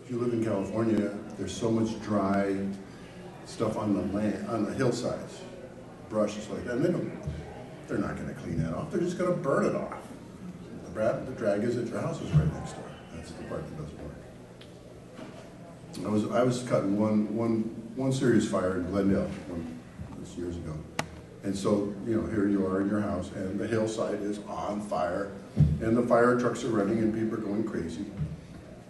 if you live in California, there's so much dry stuff on the land, on the hillsides, brushes like that, and they're not going to clean that off. They're just going to burn it off. The drag is that your house is right next door. That's the part that doesn't work. I was cutting one serious fire in Glendale this years ago. And so, here you are in your house, and the hillside is on fire, and the fire trucks are running, and people are going crazy.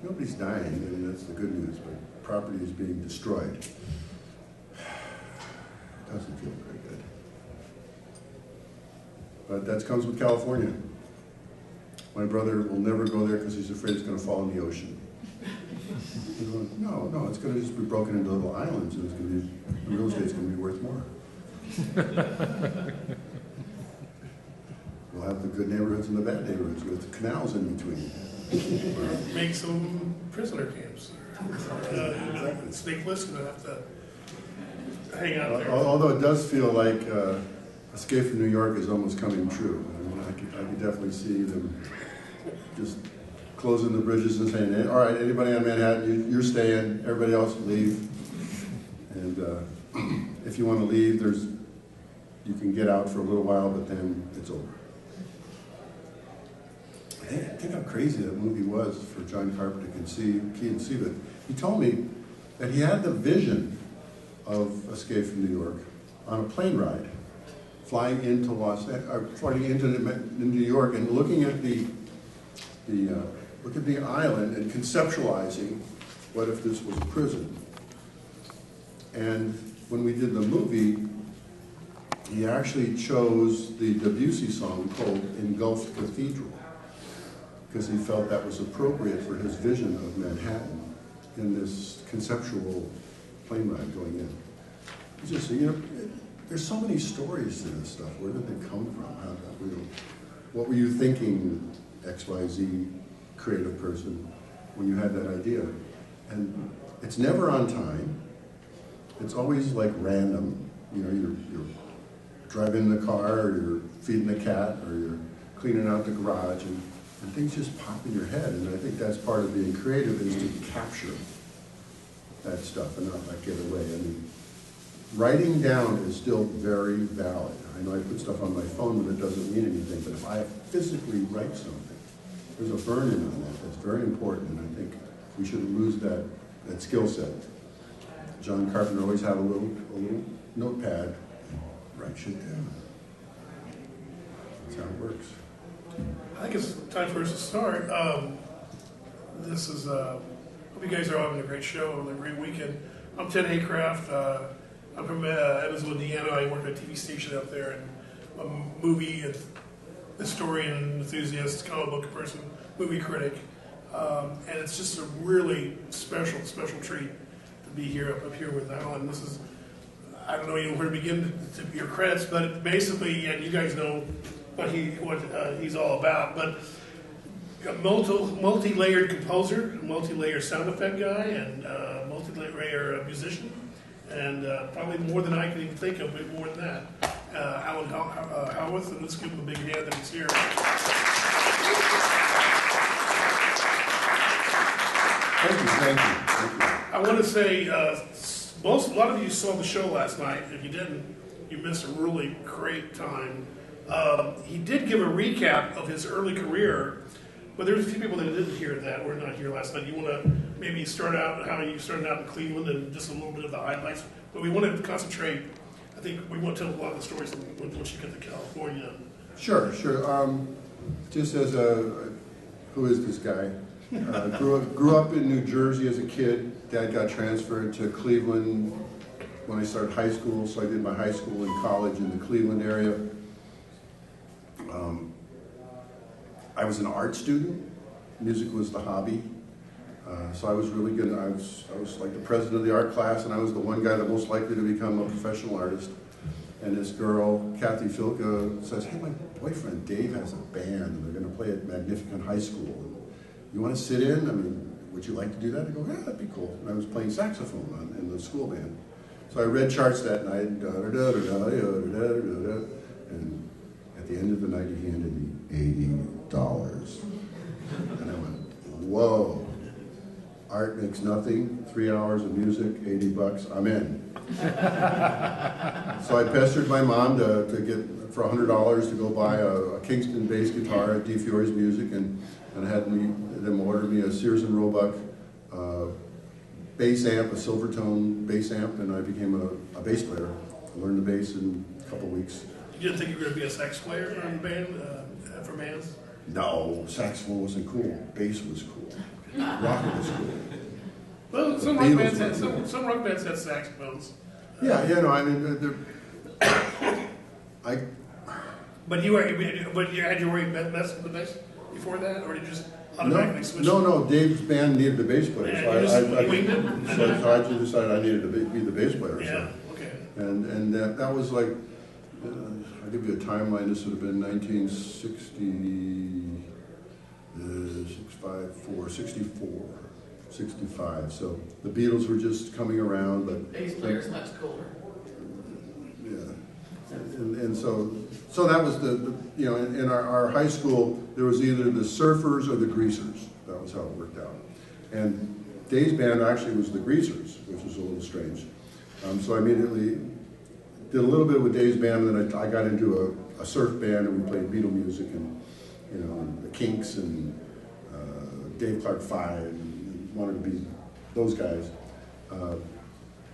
Nobody's dying, and that's the good news, but property is being destroyed. It doesn't feel very good. But that comes with California. My brother will never go there because he's afraid it's going to fall in the ocean. No, it's going to just be broken into little islands, and it's going to be, the real estate's going to be worth more. We'll have the good neighborhoods and the bad neighborhoods with canals in between. Make some prisoner camps. Snake Plissken's going to have to hang out there. Although it does feel like Escape from New York is almost coming true. I could definitely see them just closing the bridges and saying, hey, all right, anybody on Manhattan, you're staying, everybody else leave. And if you want to leave, you can get out for a little while, but then it's over. Think how crazy that movie was for John Carpenter to conceive it. He told me that he had the vision of Escape from New York on a plane ride, flying into New York and looking at the island and conceptualizing what if this was a prison. And when we did the movie, he actually chose the Debussy song called Engulfed Cathedral, because he felt that was appropriate for his vision of Manhattan in this conceptual plane ride going in. It's just, there's so many stories to this stuff. Where did they come from? What were you thinking, XYZ creative person, when you had that idea? And it's never on time. It's always like random. You're driving the car, or you're feeding the cat, or you're cleaning out the garage, and things just pop in your head. And I think that's part of being creative, is to capture that stuff and not let it get away. I mean, writing down is still very valid. I know I put stuff on my phone, but it doesn't mean anything. But if I physically write something, there's a burn-in on that. That's very important, and I think we shouldn't lose that skill set. John Carpenter always had a little notepad. Write shit down. That's how it works. I think it's time for us to start. This is, hope you guys are all having a great show, having a great weekend. I'm Ted Haycraft. I'm from Evansville, Indiana. I work at a TV station up there, and I'm a movie historian, enthusiast, comic book person, movie critic. And it's just a really special treat to be up here with Alan. This is, I don't know even where to begin to your credits, but basically, and you guys know what he's all about, but a multi-layered composer, a multi-layered sound effect guy, and multi-layered musician, and probably more than I can even think of, but more than that. Alan Howarth, and let's give him a big hand that he's here. Thank you. I want to say, a lot of you saw the show last night. If you didn't, you missed a really great time. He did give a recap of his early career, but there's a few people that didn't hear that. We're not here last night. You want to maybe start out how you started out in Cleveland and just a little bit of the highlights. But we want to concentrate. I think we want to tell a lot of the stories once you get to California. Sure. Just as who is this guy? Grew up in New Jersey as a kid. Dad got transferred to Cleveland when I started high school, so I did my high school and college in the Cleveland area. I was an art student. Music was the hobby. So I was really good. I was like the president of the art class, and I was the one guy that most likely to become a professional artist. And this girl, Kathy Filka, says, hey, my boyfriend Dave has a band, and they're going to play at Magnificent High School. You want to sit in? I mean, would you like to do that? I go, yeah, that'd be cool. And I was playing saxophone in the school band. So I read charts that night, and at the end of the night, he handed me $80. And I went, whoa. art makes nothing, 3 hours of music, $80, I'm in. So I pestered my mom to get, for $100 to go buy a Kingston bass guitar at D. Fiore's Music, and had them order me a Sears and Roebuck bass amp, a Silvertone bass amp, and I became a bass player. I learned the bass in a couple weeks. You didn't think you were going to be a sax player in the band, for bands? No, saxophone wasn't cool. Bass was cool. Rock was cool. Well, some rock bands had saxophones. Yeah, no, I mean, But you had you already messed with the bass before that, or did you just automatically switch? No, Dave's band needed a bass player, Yeah, so I just decided I needed to be the bass player. Yeah, okay. And that was like, I'll give you a timeline, this would have been 65, so the Beatles were just coming around, but... Bass player's much cooler. Yeah, and so that was in our high school, there was either the Surfers or the Greasers. That was how it worked out. And Dave's band actually was the Greasers, which was a little strange. So I immediately did a little bit with Dave's band, and then I got into a surf band, and we played Beatle music, and the Kinks, and Dave Clark Five, and wanted to be those guys.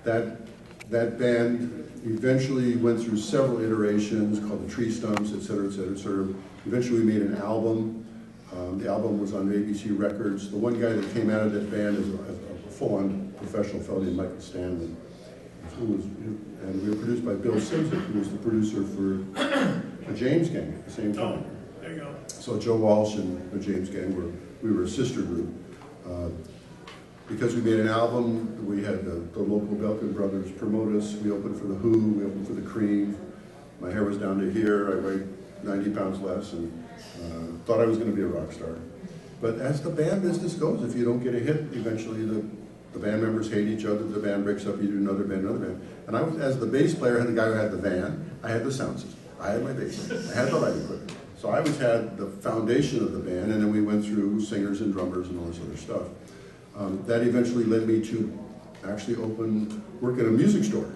That band eventually went through several iterations called the Tree Stumps, et cetera, et cetera, et cetera. Eventually we made an album. The album was on ABC Records. The one guy that came out of that band is a full-on professional fellow named Michael Stanley, and we were produced by Bill Simpson, who was the producer for the James Gang at the same time. Oh, there you go. So Joe Walsh and the James Gang we were a sister group. Because we made an album, we had the local Belkin brothers promote us. We opened for The Who, we opened for The Cream. My hair was down to here, I weighed 90 pounds less, and thought I was going to be a rock star. But as the band business goes, if you don't get a hit, eventually the band members hate each other, the band breaks up, you do another band. And I was, as the bass player, I had the guy who had the van, I had the sound system, I had my bass, I had the lighting equipment. So I always had the foundation of the band, and then we went through singers and drummers and all this other stuff. That eventually led me to actually work at a music store,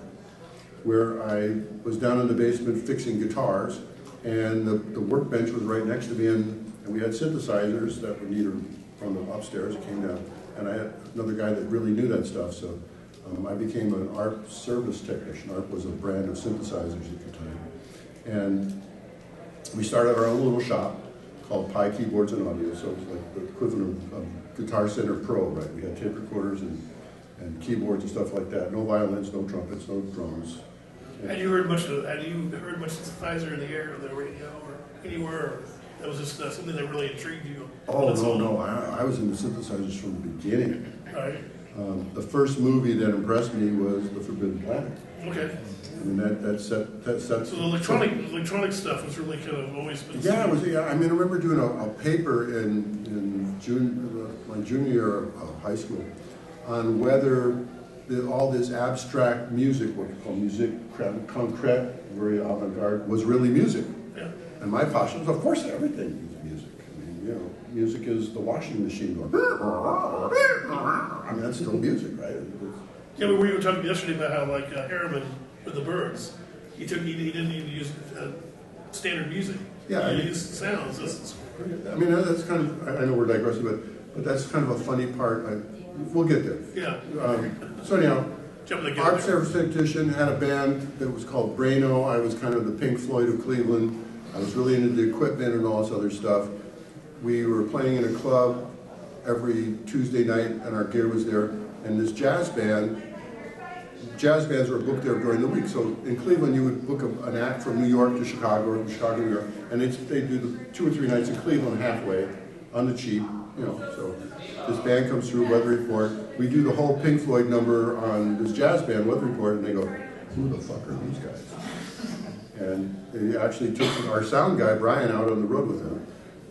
where I was down in the basement fixing guitars, and the workbench was right next to me, and we had synthesizers that were needed from the upstairs. It came down, and I had another guy that really knew that stuff, so I became an ARP service technician. ARP was a brand of synthesizers at the time, and we started our own little shop called Pi Keyboards and Audio, so it was like the equivalent of Guitar Center Pro, right? We had tape recorders and keyboards and stuff like that. No violins, no trumpets, no drums. Had you heard much synthesizer in the air or the radio or anywhere? Or that was just something that really intrigued you? Oh, no. I was into synthesizers from the beginning. Right. The first movie that impressed me was The Forbidden Planet. Okay. I mean, that set. So the electronic stuff was really kind of always been. Yeah, it was. Yeah, I mean, I remember doing a paper in my junior year of high school on whether all this abstract music, what we call music concrete, very avant-garde, was really music. Yeah. And my posture was, of course, everything is music. I mean, music is the washing machine going. I mean, that's still music, right? Yeah, we were talking yesterday about how, like, Harriman with the Byrds, he didn't even use standard music. Yeah, he used sounds. I mean, that's kind of, I know we're digressing, but that's kind of a funny part. We'll get there. Yeah. So anyhow, ARP service technician, had a band that was called Braino. I was kind of the Pink Floyd of Cleveland. I was really into the equipment and all this other stuff. We were playing in a club every Tuesday night, and our gear was there. And this jazz bands were booked there during the week. So in Cleveland, you would book an act from New York to Chicago, or from Chicago to New York, and they'd do the 2 or 3 nights in Cleveland halfway on the cheap, So this band comes through, Weather Report. We do the whole Pink Floyd number on this jazz band, Weather Report, and they go, who the fuck are these guys? And they actually took our sound guy, Brian, out on the road with him.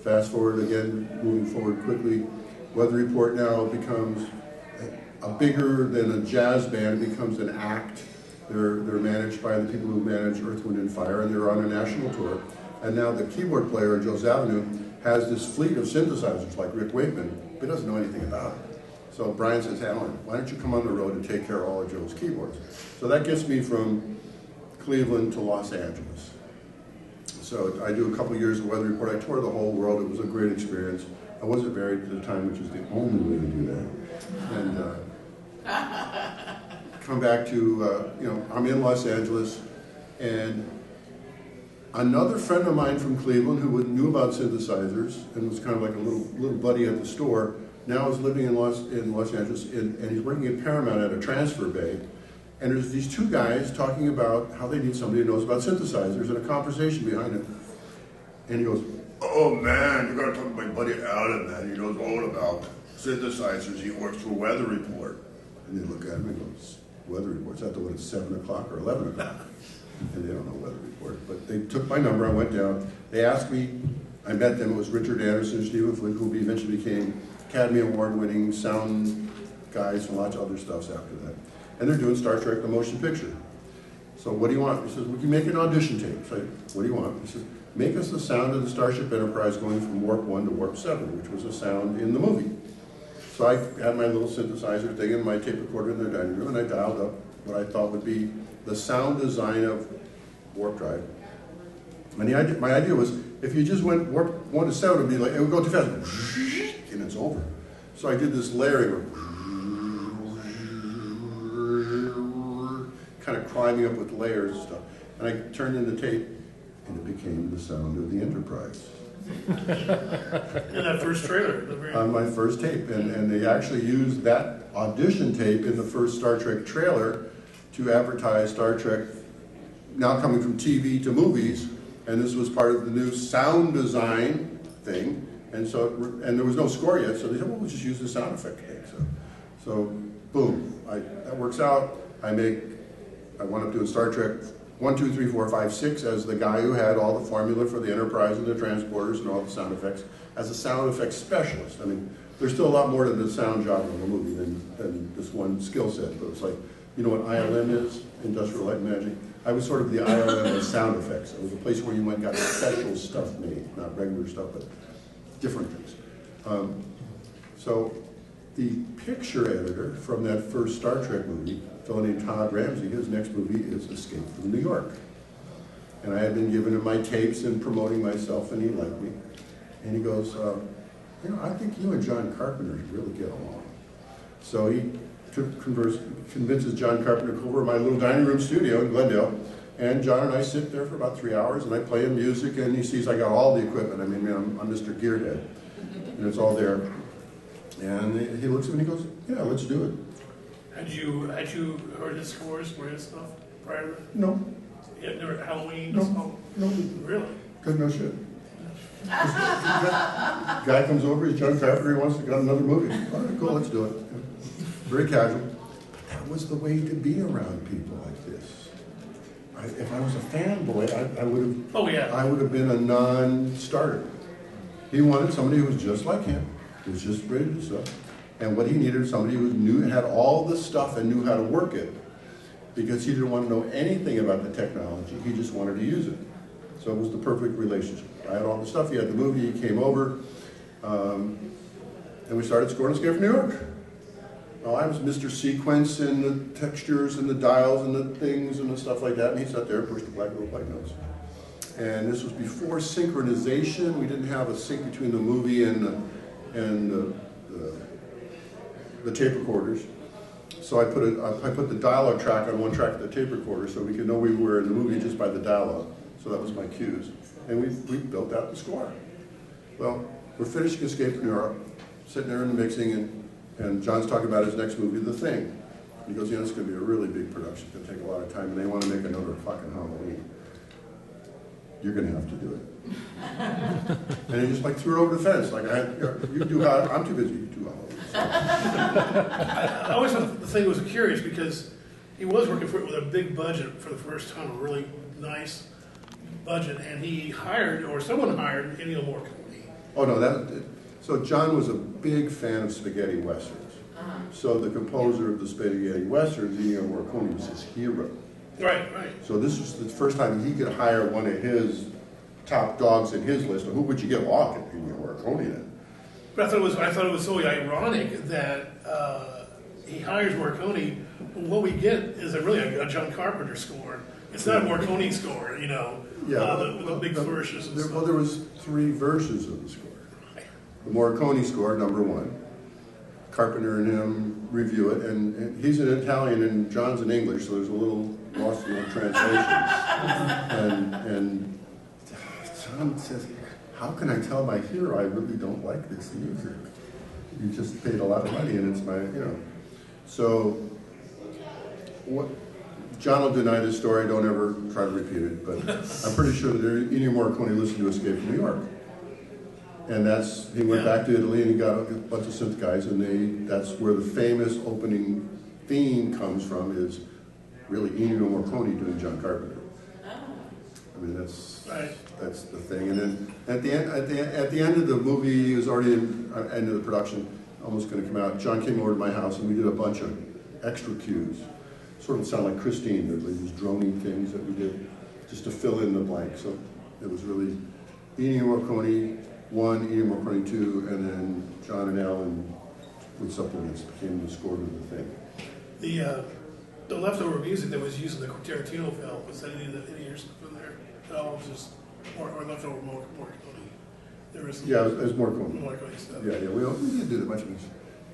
Fast forward again, moving forward quickly, Weather Report now becomes a bigger than a jazz band. It becomes an act. They're managed by the people who manage Earth, Wind, and Fire, and they're on a national tour. And now the keyboard player, Joe Avenue, has this fleet of synthesizers like Rick Wakeman, but doesn't know anything about it. So Brian says, Alan, why don't you come on the road and take care of all of Joe's keyboards? So that gets me from Cleveland to Los Angeles. So I do a couple years of weather report. I toured the whole world. It was a great experience. I wasn't married at the time, which is the only way to do that. And come back to, I'm in Los Angeles, and another friend of mine from Cleveland who knew about synthesizers and was kind of like a little buddy at the store, now is living in Los Angeles, and he's working at Paramount at a transfer bay. And there's these two guys talking about how they need somebody who knows about synthesizers and a conversation behind it. And he goes, oh man, you gotta talk to my buddy Alan, man. He knows all about synthesizers. He works for Weather Report. And they look at him and goes, Weather Report? Is that the one at 7 o'clock or 11 o'clock? And they don't know Weather Report. But they took my number, I went down. They asked me, I met them, it was Richard Anderson, Stephen Flint, who eventually became Academy Award winning sound guys and lots of other stuffs after that. And they're doing Star Trek, the motion picture. So what do you want? He says, we can make an audition tape. So what do you want? He says, make us the sound of the Starship Enterprise going from warp 1 to warp 7, which was a sound in the movie. So I had my little synthesizer thing and my tape recorder in their dining room, and I dialed up what I thought would be the sound design of warp drive. And my idea was, if you just went warp 1 to 7, it would go too fast, and it's over. So I did this layering of kind of climbing up with layers and stuff. And I turned in the tape, and it became the sound of the Enterprise. In that first trailer. On my first tape. And they actually used that audition tape in the first Star Trek trailer to advertise Star Trek now coming from TV to movies. And this was part of the new sound design thing. And there was no score yet, so they said, well, we'll just use the sound effect thing. So boom, that works out. I wound up doing Star Trek 1, 2, 3, 4, 5, 6 as the guy who had all the formula for the Enterprise and the transporters and all the sound effects, as a sound effects specialist. I mean, there's still a lot more to the sound job of a movie than this one skill set, but it's like, you know what ILM is? Industrial Light and Magic. I was sort of the ILM of sound effects. It was a place where you went and got special stuff made, not regular stuff, but different things. So the picture editor from that first Star Trek movie, a fellow named Todd Ramsey, his next movie is Escape from New York. And I had been giving him my tapes and promoting myself, and he liked me. And he goes, I think you and John Carpenter really get along. So he convinces John Carpenter to come over to my little dining room studio in Glendale. And John and I sit there for about 3 hours, and I play him music, and he sees I got all the equipment. I mean, I'm Mr. Gearhead, and it's all there. And he looks at me and he goes, yeah, let's do it. Had you heard his scores or his stuff prior to that? No. You had never Halloween? No. Really? Because no shit. Guy comes over, he's John Carpenter, he wants to get another movie. All right, cool, let's do it. Very casual. That was the way to be around people like this. If I was a fanboy, I would have. Oh yeah. I would have been a non-starter. He wanted somebody who was just like him, who was just ready to do stuff. And what he needed was somebody who had all the stuff and knew how to work it, because he didn't want to know anything about the technology. He just wanted to use it. So it was the perfect relationship. I had all the stuff. He had the movie. He came over, and we started scoring Escape from New York. Well, I was Mr. Sequence and the textures and the dials and the things and the stuff like that. And he sat there and pushed the little black notes. And this was before synchronization. We didn't have a sync between the movie and the tape recorders. So I put the dialogue track on one track of the tape recorder so we could know we were in the movie just by the dialogue. So that was my cues. And we built out the score. Well, we're finishing Escape from New York, sitting there in the mixing, and John's talking about his next movie, The Thing. He goes, it's going to be a really big production. It's going to take a lot of time, and they want to make another fucking Halloween. You're going to have to do it. And he just threw it over the fence. You do Halloween. I'm too busy. You do Halloween. So. I always thought The Thing was curious because he was working for it with a big budget for the first time, a really nice budget, and he hired, or someone hired, Ennio Morricone. Oh no, so John was a big fan of spaghetti westerns. So the composer of the spaghetti westerns, Ennio Morricone, was his hero. Right. So this was the first time he could hire one of his top dogs in his list. Who would you get? Well, I'll get Ennio Morricone then. But I thought it was so ironic that he hires Morricone. What we get is really a John Carpenter score. It's not a Morricone score, you know. Yeah, With the big flourishes and stuff. there was 3 versions of the score. The Morricone score, number 1. Carpenter and him review it, and he's in Italian and John's in English, so there's a little lost in the translation. and John says, "How can I tell my hero I really don't like this music? You just paid a lot of money, and it's my, you know." So, what? John will deny this story. Don't ever try to repeat it. But I'm pretty sure that Ennio Morricone listened to Escape from New York. And he went back to Italy and he got a bunch of synth guys, and that's where the famous opening theme comes from, is really Ennio Morricone doing John Carpenter. I mean, that's the thing. And then at the end of the movie, he was already end of the production, almost going to come out. John came over to my house and we did a bunch of extra cues. Sort of sound like Christine, these droning things that we did just to fill in the blank. So it was really Ennio Morricone 1, Ennio Morricone 2, and then John and Alan with supplements became the score to the thing. The leftover music that was used in the Tarantino film, was that any of your stuff in there? It all was just or leftover Morricone. There was it was Morricone. Morricone stuff. Yeah, we did a bunch of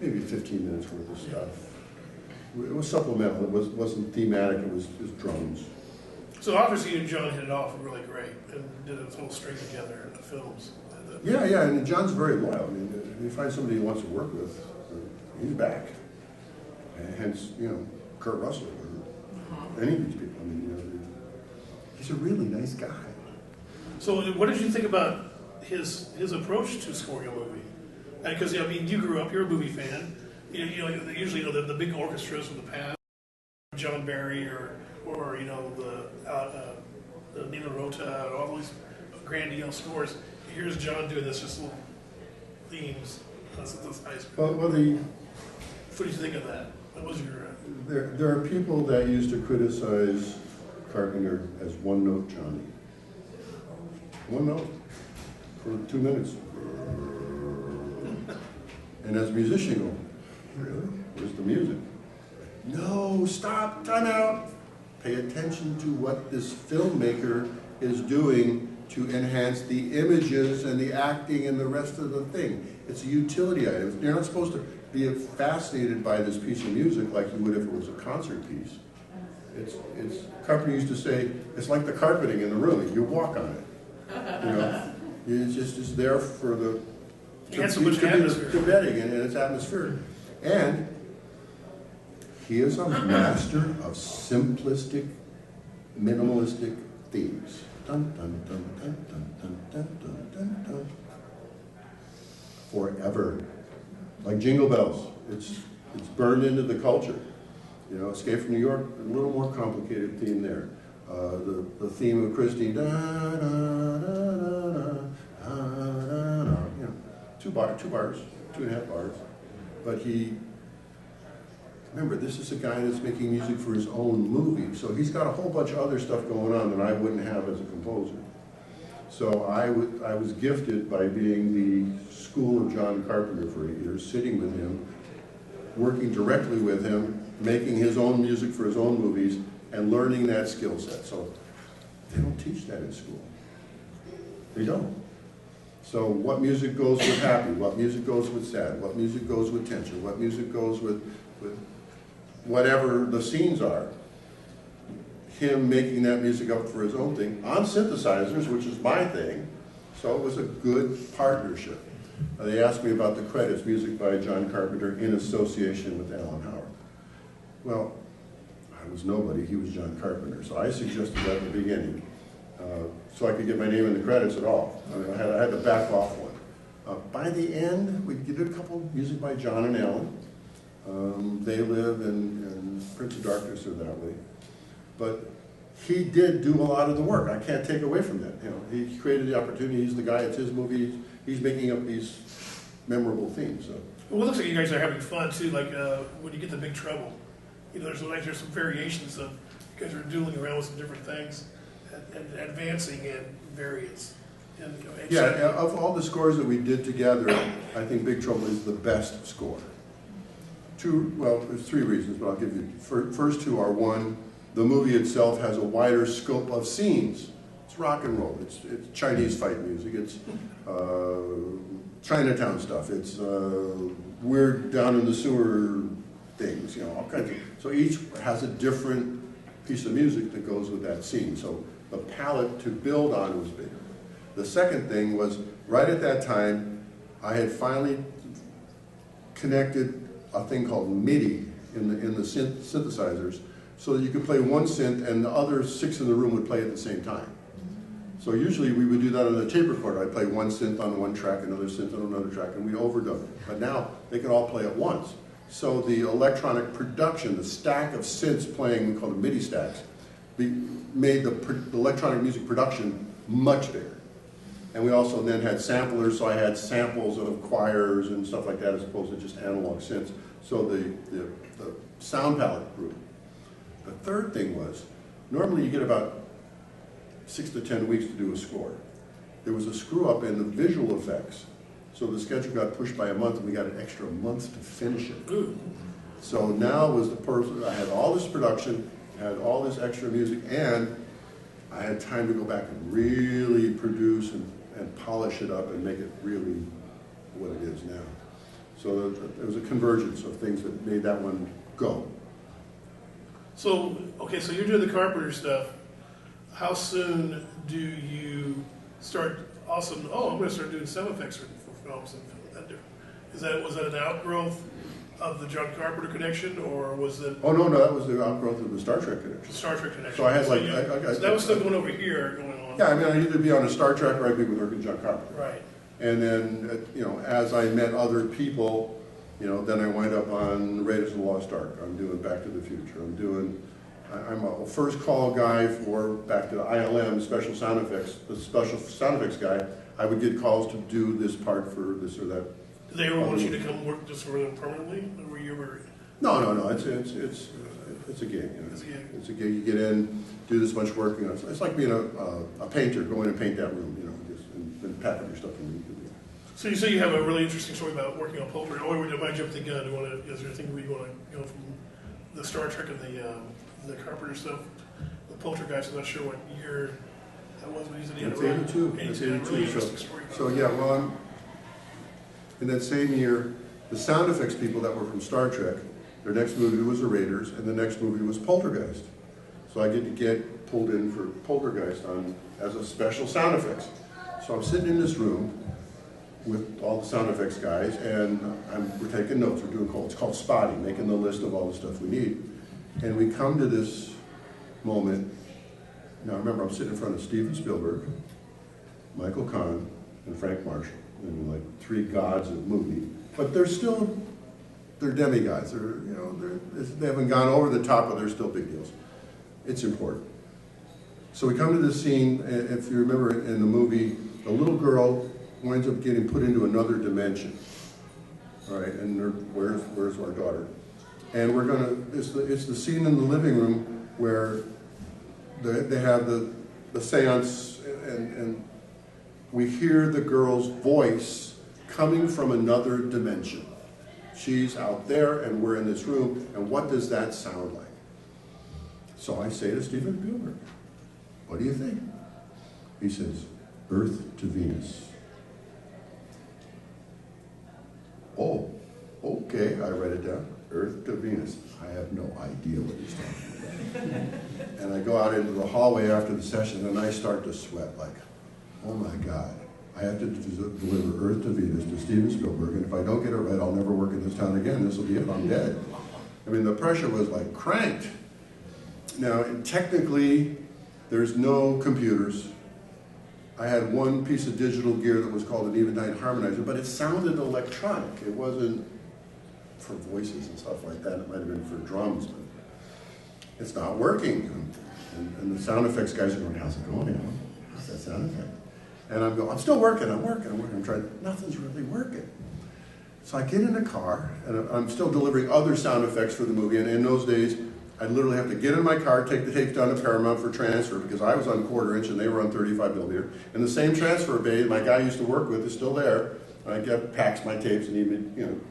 maybe 15 minutes worth of stuff. It was supplemental. It wasn't thematic. It was drums. So obviously you and John hit it off really great and did a whole string together in the films. Yeah, and John's very loyal. I mean, if you find somebody he wants to work with, he's back. And hence, Kurt Russell or any of these people. I mean, he's a really nice guy. So what did you think about his approach to scoring a movie? Because you grew up, you're a movie fan. Usually the big orchestras from the past, John Barry or the Nina Rota, all these grandiose scores. Here's John doing this, just little themes. That's nice. Well, what did you think of that? What was your? There are people that used to criticize Carpenter as one-note Johnny. One note for 2 minutes. And as a musician, you go, really? Where's the music? No, stop, time out. Pay attention to what this filmmaker is doing to enhance the images and the acting and the rest of the thing. It's a utility item. You're not supposed to be fascinated by this piece of music like you would if it was a concert piece. Carpenter used to say, it's like the carpeting in the room. You walk on it. It's just there for the the bedding, and it's atmospheric. And he is a master of simplistic, minimalistic themes. Dun, dun, dun, dun, dun, dun, dun, dun, dun, dun. Forever. Like Jingle Bells. It's burned into the culture. Escape from New York, a little more complicated theme there. The theme of Christine, da, da, da, da, da, da, da, two bars, 2.5 bars. But remember, this is a guy that's making music for his own movie, so he's got a whole bunch of other stuff going on that I wouldn't have as a composer. So I was gifted by being the school of John Carpenter for 8 years, sitting with him, working directly with him, making his own music for his own movies, and learning that skill set. So they don't teach that in school. They don't. So what music goes with happy, what music goes with sad, what music goes with tension, what music goes with whatever the scenes are. Him making that music up for his own thing on synthesizers, which is my thing. So it was a good partnership. They asked me about the credits, music by John Carpenter in association with Alan Howarth. Well, I was nobody, he was John Carpenter. So I suggested that at the beginning, so I could get my name in the credits at all. I had to back off one. By the end, we did a couple music by John and Alan. They live in Prince of Darkness or that way. But he did do a lot of the work. I can't take away from that. He created the opportunity. He's the guy. It's his movie. He's making up these memorable themes. So. Well, it looks like you guys are having fun too. Like when you get the Big Trouble, there's some variations of you guys are dueling around with some different things and advancing in variants. And, Yeah, of all the scores that we did together, I think Big Trouble is the best score. There's three reasons, but I'll give you. First two are, one, the movie itself has a wider scope of scenes. It's rock and roll, it's Chinese fight music, it's Chinatown stuff, it's weird down in the sewer things, all kinds of. So each has a different piece of music that goes with that scene. So the palette to build on was bigger. The second thing was, right at that time, I had finally connected a thing called MIDI in the synthesizers, so that you could play one synth and the other 6 in the room would play at the same time. So usually we would do that on a tape recorder. I'd play one synth on one track, another synth on another track, and we'd overdub it. But now they can all play at once. So the electronic production, the stack of synths playing, we call them MIDI stacks, made the electronic music production much bigger. And we also then had samplers, so I had samples of choirs and stuff like that as opposed to just analog synths. So the sound palette grew. The third thing was, normally you get about 6 to 10 weeks to do a score. There was a screw up in the visual effects. So the schedule got pushed by a month and we got an extra month to finish it. Ooh. So now was the person, I had all this production, had all this extra music, and I had time to go back and really produce and polish it up and make it really what it is now. So there was a convergence of things that made that one go. So, okay, so you're doing the Carpenter stuff. How soon do you start also, I'm going to start doing sound effects for films and was that an outgrowth of the John Carpenter connection, or was it? Oh, no, that was the outgrowth of the Star Trek connection. The Star Trek connection. So I had so that was still going over here, going on. Yeah, I mean, I'd either be on a Star Trek or I'd be with John Carpenter. Right. And then, as I met other people, then I wind up on Raiders of the Lost Ark. I'm doing Back to the Future. I'm a first call guy for back to the ILM, special sound effects, the special sound effects guy. I would get calls to do this part for this or that. Did they ever want you to come work just for them permanently? Or were you ever? No. It's a gig. It's a gig. You get in, do this much work. It's like being a painter. Go in and paint that room. And pack up your stuff and leave. So you say you have a really interesting story about working on Polter. Or would I jump the gun? Is there anything where you want to go from the Star Trek and the Carpenter stuff? The Polter guys, I'm not sure what year that was, but he's in the It's 82. 82. Really interesting story. So yeah, well, in that same year, the sound effects people that were from Star Trek, their next movie was The Raiders, and the next movie was Poltergeist. So I get pulled in for Poltergeist as a special sound effects. So I'm sitting in this room with all the sound effects guys, and we're taking notes. We're doing it's called spotting, making the list of all the stuff we need. And we come to this moment. Now remember, I'm sitting in front of Steven Spielberg, Michael Kahn, and Frank Marshall, and like 3 gods of movie. But they're demigods. They haven't gone over the top, but they're still big deals. It's important. So we come to this scene. If you remember in the movie, the little girl winds up getting put into another dimension. All right, and where's our daughter? And it's the scene in the living room where they have the seance, and we hear the girl's voice coming from another dimension. She's out there, and we're in this room, and what does that sound like? So I say to Steven Spielberg, what do you think? He says, Earth to Venus. Oh, okay, I write it down. Earth to Venus. I have no idea what he's talking about. And I go out into the hallway after the session and I start to sweat like, oh my God, I have to deliver Earth to Venus to Steven Spielberg, and if I don't get it right, I'll never work in this town again. This will be it, I'm dead. I mean, the pressure was like cranked. Now, technically, there's no computers. I had one piece of digital gear that was called an Eventide harmonizer, but it sounded electronic. It wasn't for voices and stuff like that. It might have been for drums, but it's not working. And the sound effects guys are going, how's it going? How's that sound effect? And I'm going, I'm still working, I'm trying, nothing's really working. So I get in the car, and I'm still delivering other sound effects for the movie, and in those days, I'd literally have to get in my car, take the tapes down to Paramount for transfer because I was on 1/4 inch and they were on 35 millimeter. And the same transfer bay my guy used to work with is still there. And I packs my tapes and he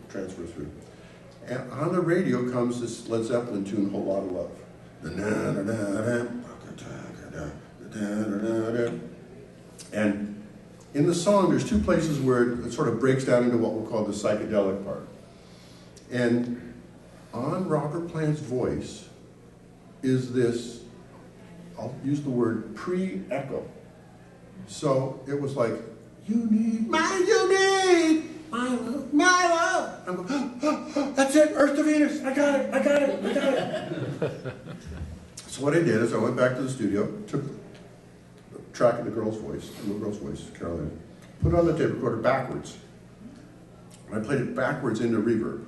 transfer through. And on the radio comes this Led Zeppelin tune, Whole Lot of Love. And in the song, there's 2 places where it sort of breaks down into what we'll call the psychedelic part. And on Robert Plant's voice is this, I'll use the word pre-echo. So it was like, you need my love, my love. I'm going, that's it, Earth to Venus, I got it. So what I did is I went back to the studio, took the track of the girl's voice, Caroline, put it on the tape recorder backwards. And I played it backwards into reverb.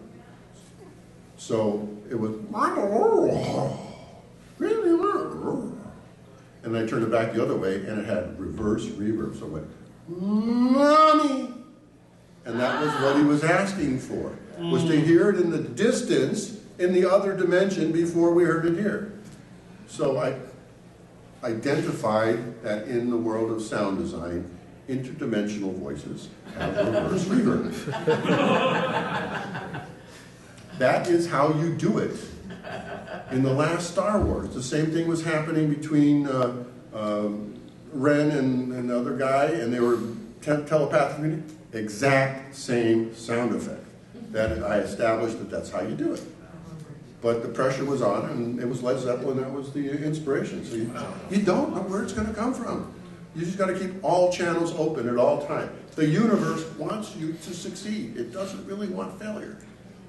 So it was, and I turned it back the other way and it had reverse reverb. So it went, mommy. And that was what he was asking for, was to hear it in the distance in the other dimension before we heard it here. So I identified that in the world of sound design, interdimensional voices have reverse reverb. That is how you do it. In the last Star Wars, the same thing was happening between Ren and another guy, and they were telepathically, exact same sound effect. That I established that that's how you do it. But the pressure was on, and it was Led Zeppelin that was the inspiration. So you don't know where it's going to come from. You just got to keep all channels open at all times. The universe wants you to succeed. It doesn't really want failure.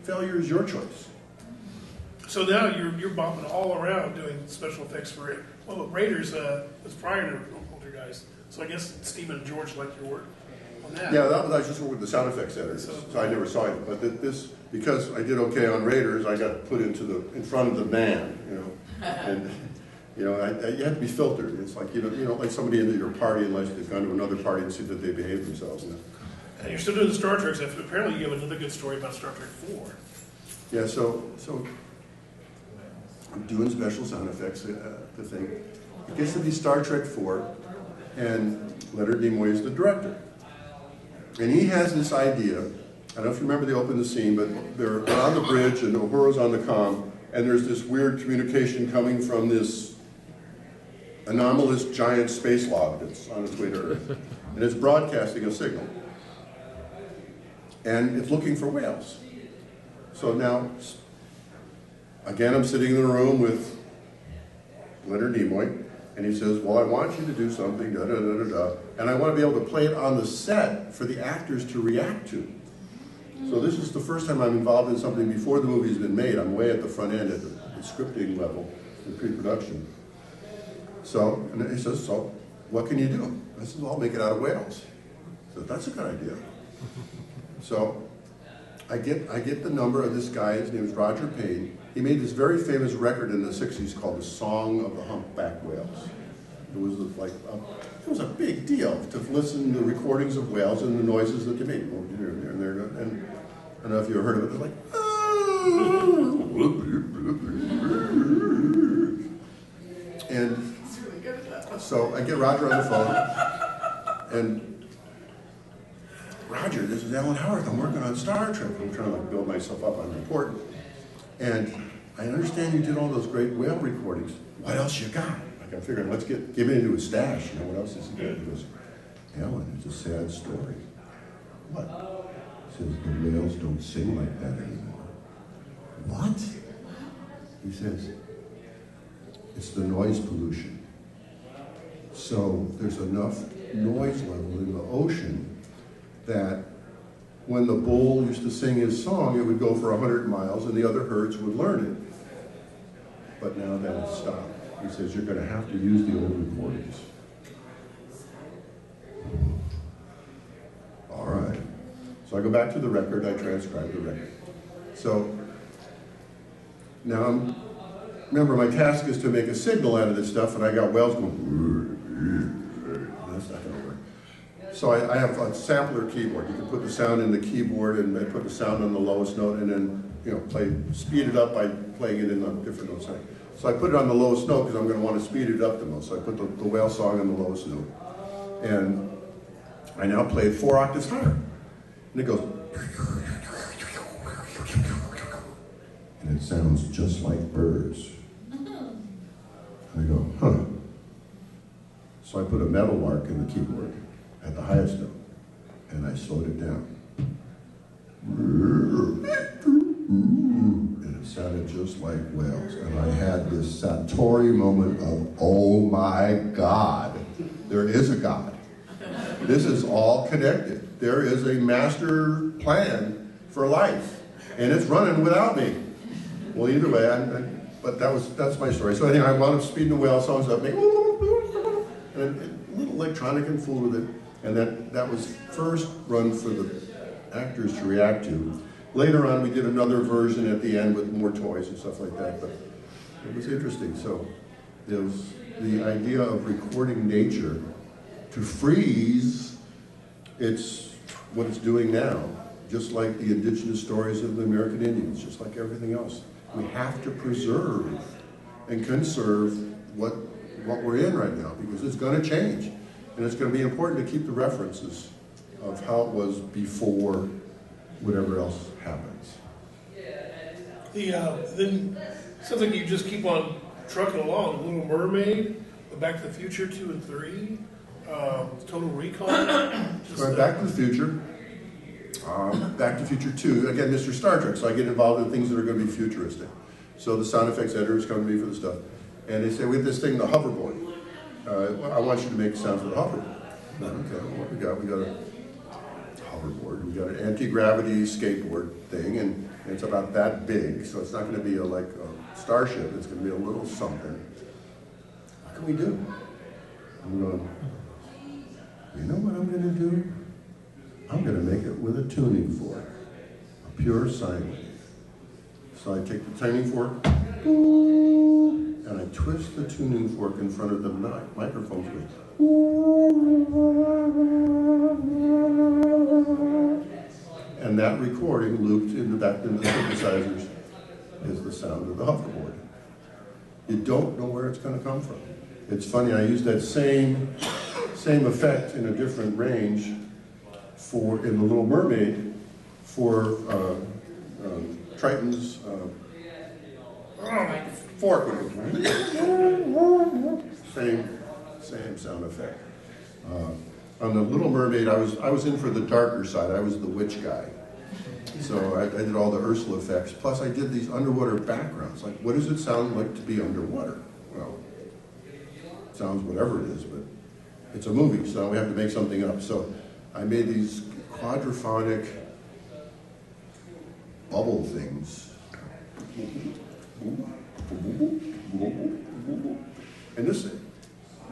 Failure is your choice. So now you're bopping all around doing special effects for it. Well, Raiders was prior to Older Guys. So I guess Stephen and George liked your work on that. Yeah, I just worked with the sound effects editor, so I never saw it. But this, because I did okay on Raiders, I got put into in front of the band, and you have to be filtered. It's like you don't like somebody into your party unless they've gone to another party and see that they behave themselves. And you're still doing the Star Trek stuff. Apparently, you have another good story about Star Trek 4. Yeah, so I'm doing special sound effects. The thing it gets to be Star Trek 4, and Leonard Nimoy is the director, and he has this idea. I don't know if you remember the opening scene, but they're on the bridge and Uhura's on the comm, and there's this weird communication coming from this anomalous giant space log that's on its way to Earth, and it's broadcasting a signal. And it's looking for whales. So now, again, I'm sitting in the room with Leonard Nimoy, and he says, well, I want you to do something, da-da-da-da-da, and I want to be able to play it on the set for the actors to react to. So this is the first time I'm involved in something before the movie's been made. I'm way at the front end, at the scripting level, the pre-production. So, and he says, so, what can you do? I said, well, I'll make it out of whales. I said, that's a good idea. So I get the number of this guy. His name is Roger Payne. He made this very famous record in the 60s called The Song of the Humpback Whales. It was it was a big deal to listen to the recordings of whales and the noises that they made. And I don't know if you ever heard of it. They're like, and so I get Roger on the phone, and Roger, this is Alan Howarth. I'm working on Star Trek. I'm trying to build myself up. I'm important. And I understand you did all those great whale recordings. What else you got? Like I'm figuring, let's give it into his stash. What else is he got? He goes, Alan, it's a sad story. What? He says, the whales don't sing like that anymore. What? He says, it's the noise pollution. So there's enough noise level in the ocean that when the bull used to sing his song, it would go for 100 miles and the other herds would learn it. But now that it's stopped, he says, you're going to have to use the old recordings. All right. So I go back to the record, I transcribe the record. So now remember, my task is to make a signal out of this stuff, and I got whales going, that's not going to work. So I have a sampler keyboard. You can put the sound in the keyboard, and I put the sound on the lowest note, and then speed it up by playing it in the different notes. So I put it on the lowest note because I'm going to want to speed it up the most. So I put the whale song on the lowest note. And I now play it 4 octaves higher. And it goes. And it sounds just like birds. And I go, huh. So I put a metal mark in the keyboard at the highest note. And I slowed it down. And it sounded just like whales. And I had this Satori moment of, oh my God, there is a God. This is all connected. There is a master plan for life. And it's running without me. Well, either way, but that's my story. So anyway, I wound up speeding the whale songs up, making and a little electronic and fool with it. And that was first run for the actors to react to. Later on, we did another version at the end with more toys and stuff like that, but it was interesting. So there was the idea of recording nature to freeze what it's doing now, just like the indigenous stories of the American Indians, just like everything else. We have to preserve and conserve what we're in right now, because it's going to change. And it's going to be important to keep the references of how it was before whatever else happens. Then something you just keep on trucking along. The Little Mermaid, the Back to the Future 2 and 3, Total Recall. Going Back to the Future, Back to the Future 2, again, Mr. Star Trek, so I get involved in things that are going to be futuristic. So the sound effects editors come to me for the stuff. And they say, we have this thing, the hoverboard. I want you to make sound for the hoverboard. Okay, what we got? We got a hoverboard. We got an anti-gravity skateboard thing, and it's about that big, so it's not going to be like a starship. It's going to be a little something. What can we do? I'm going, you know what I'm going to do? I'm going to make it with a tuning fork, a pure sine wave. So I take the tuning fork, and I twist the tuning fork in front of the microphone. And that recording looped back into the synthesizers is the sound of the hoverboard. You don't know where it's going to come from. It's funny, I used that same effect in a different range in The Little Mermaid for Triton's fork. Same sound effect. On The Little Mermaid, I was in for the darker side. I was the witch guy. So I did all the Ursula effects. Plus I did these underwater backgrounds. Like, what does it sound like to be underwater? Well, it sounds whatever it is, but it's a movie, so we have to make something up. So I made these quadraphonic bubble things. And this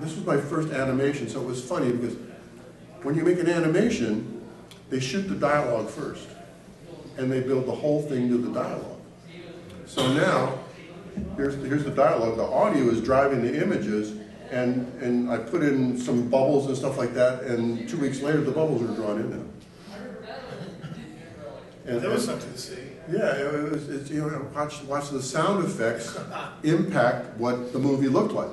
was my first animation, so it was funny because when you make an animation, they shoot the dialogue first, and they build the whole thing to the dialogue. So now, here's the dialogue. The audio is driving the images, and I put in some bubbles and stuff like that, and 2 weeks later, the bubbles are drawn in now. And that was something to see. Yeah, it's watch the sound effects impact what the movie looked like.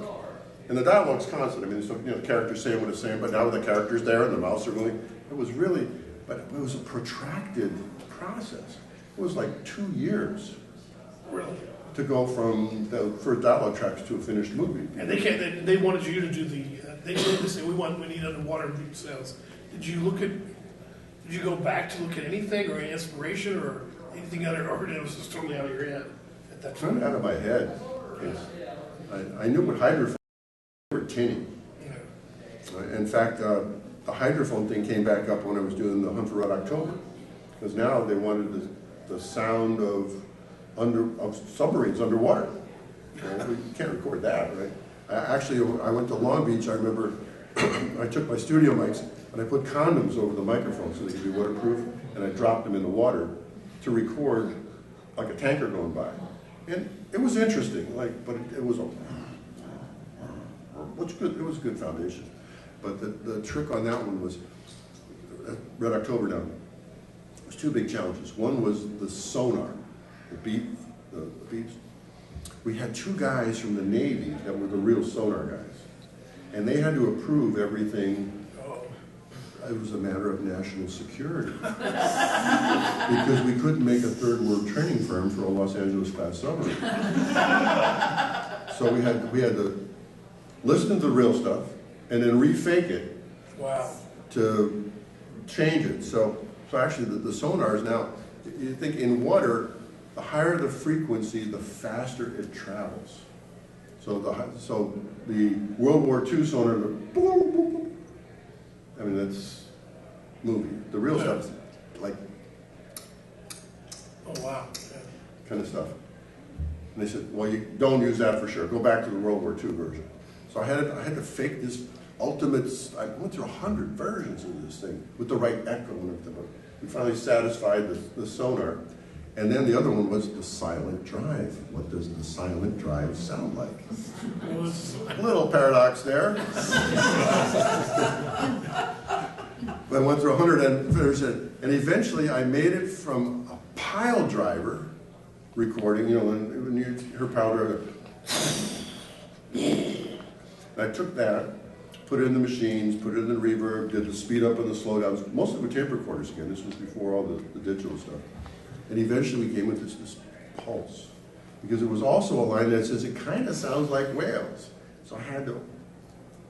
And the dialogue's constant. I mean, the character's saying what it's saying, but now the character's there and the mouths are moving. It was a protracted process. It was like 2 years. Really? To go from the first dialogue tracks to a finished movie. And they wanted you to do they wanted to say, we need underwater deep sounds. Did you go back to look at anything or any inspiration or anything other, or it was just totally out of your head at that time? Out of my head. I knew what hydrophones were tinny. Yeah. In fact, the hydrophone thing came back up when I was doing the Hunt for Red October, because now they wanted the sound of submarines underwater. You can't record that, right? I went to Long Beach. I remember I took my studio mics and I put condoms over the microphone so they could be waterproof, and I dropped them in the water to record like a tanker going by. And it was interesting, but it was good. It was a good foundation. But the trick on that one was Red October now. There's 2 big challenges. One was the sonar, the beats. we had two guys from the Navy that were the real sonar guys. And they had to approve everything. It was a matter of national security. Because we couldn't make a third world training firm for a Los Angeles class submarine. So we had to listen to the real stuff and then refake it. Wow. To change it. So actually the sonars now, you think in water, the higher the frequency, the faster it travels. So the World War II sonar, boom, boom, boom. I mean, that's movie. The real stuff, like, oh wow, kind of stuff. And they said, well, you don't use that for sure. Go back to the World War II version. So I had to fake this ultimate. I went through 100 versions of this thing with the right echo and everything. But we finally satisfied the sonar. And then the other one was the silent drive. What does the silent drive sound like? A little paradox there. I went through 100 and eventually I made it from a pile driver recording, you know, when you hear pile driver. I took that, put it in the machines, put it in the reverb, did the speed up and the slow downs, mostly with tape recorders again. This was before all the digital stuff. And eventually we came with this pulse. Because it was also a line that says, it kind of sounds like whales. So I had to,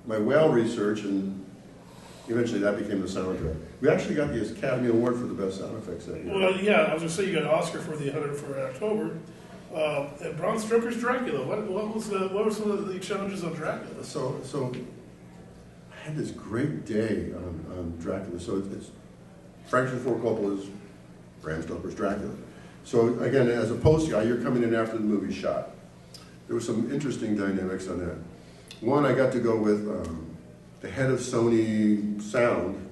my whale research, and eventually that became the soundtrack. We actually got the Academy Award for the best sound effects that year. Well, yeah, I was going to say you got an Oscar for the 100 for October. And Bram Stoker's Dracula. What were some of the challenges on Dracula? So I had this great day on Dracula. So it's Francis Ford Coppola's Bram Stoker's Dracula. So again, as a post guy, you're coming in after the movie's shot. There were some interesting dynamics on that. One, I got to go with the head of Sony Sound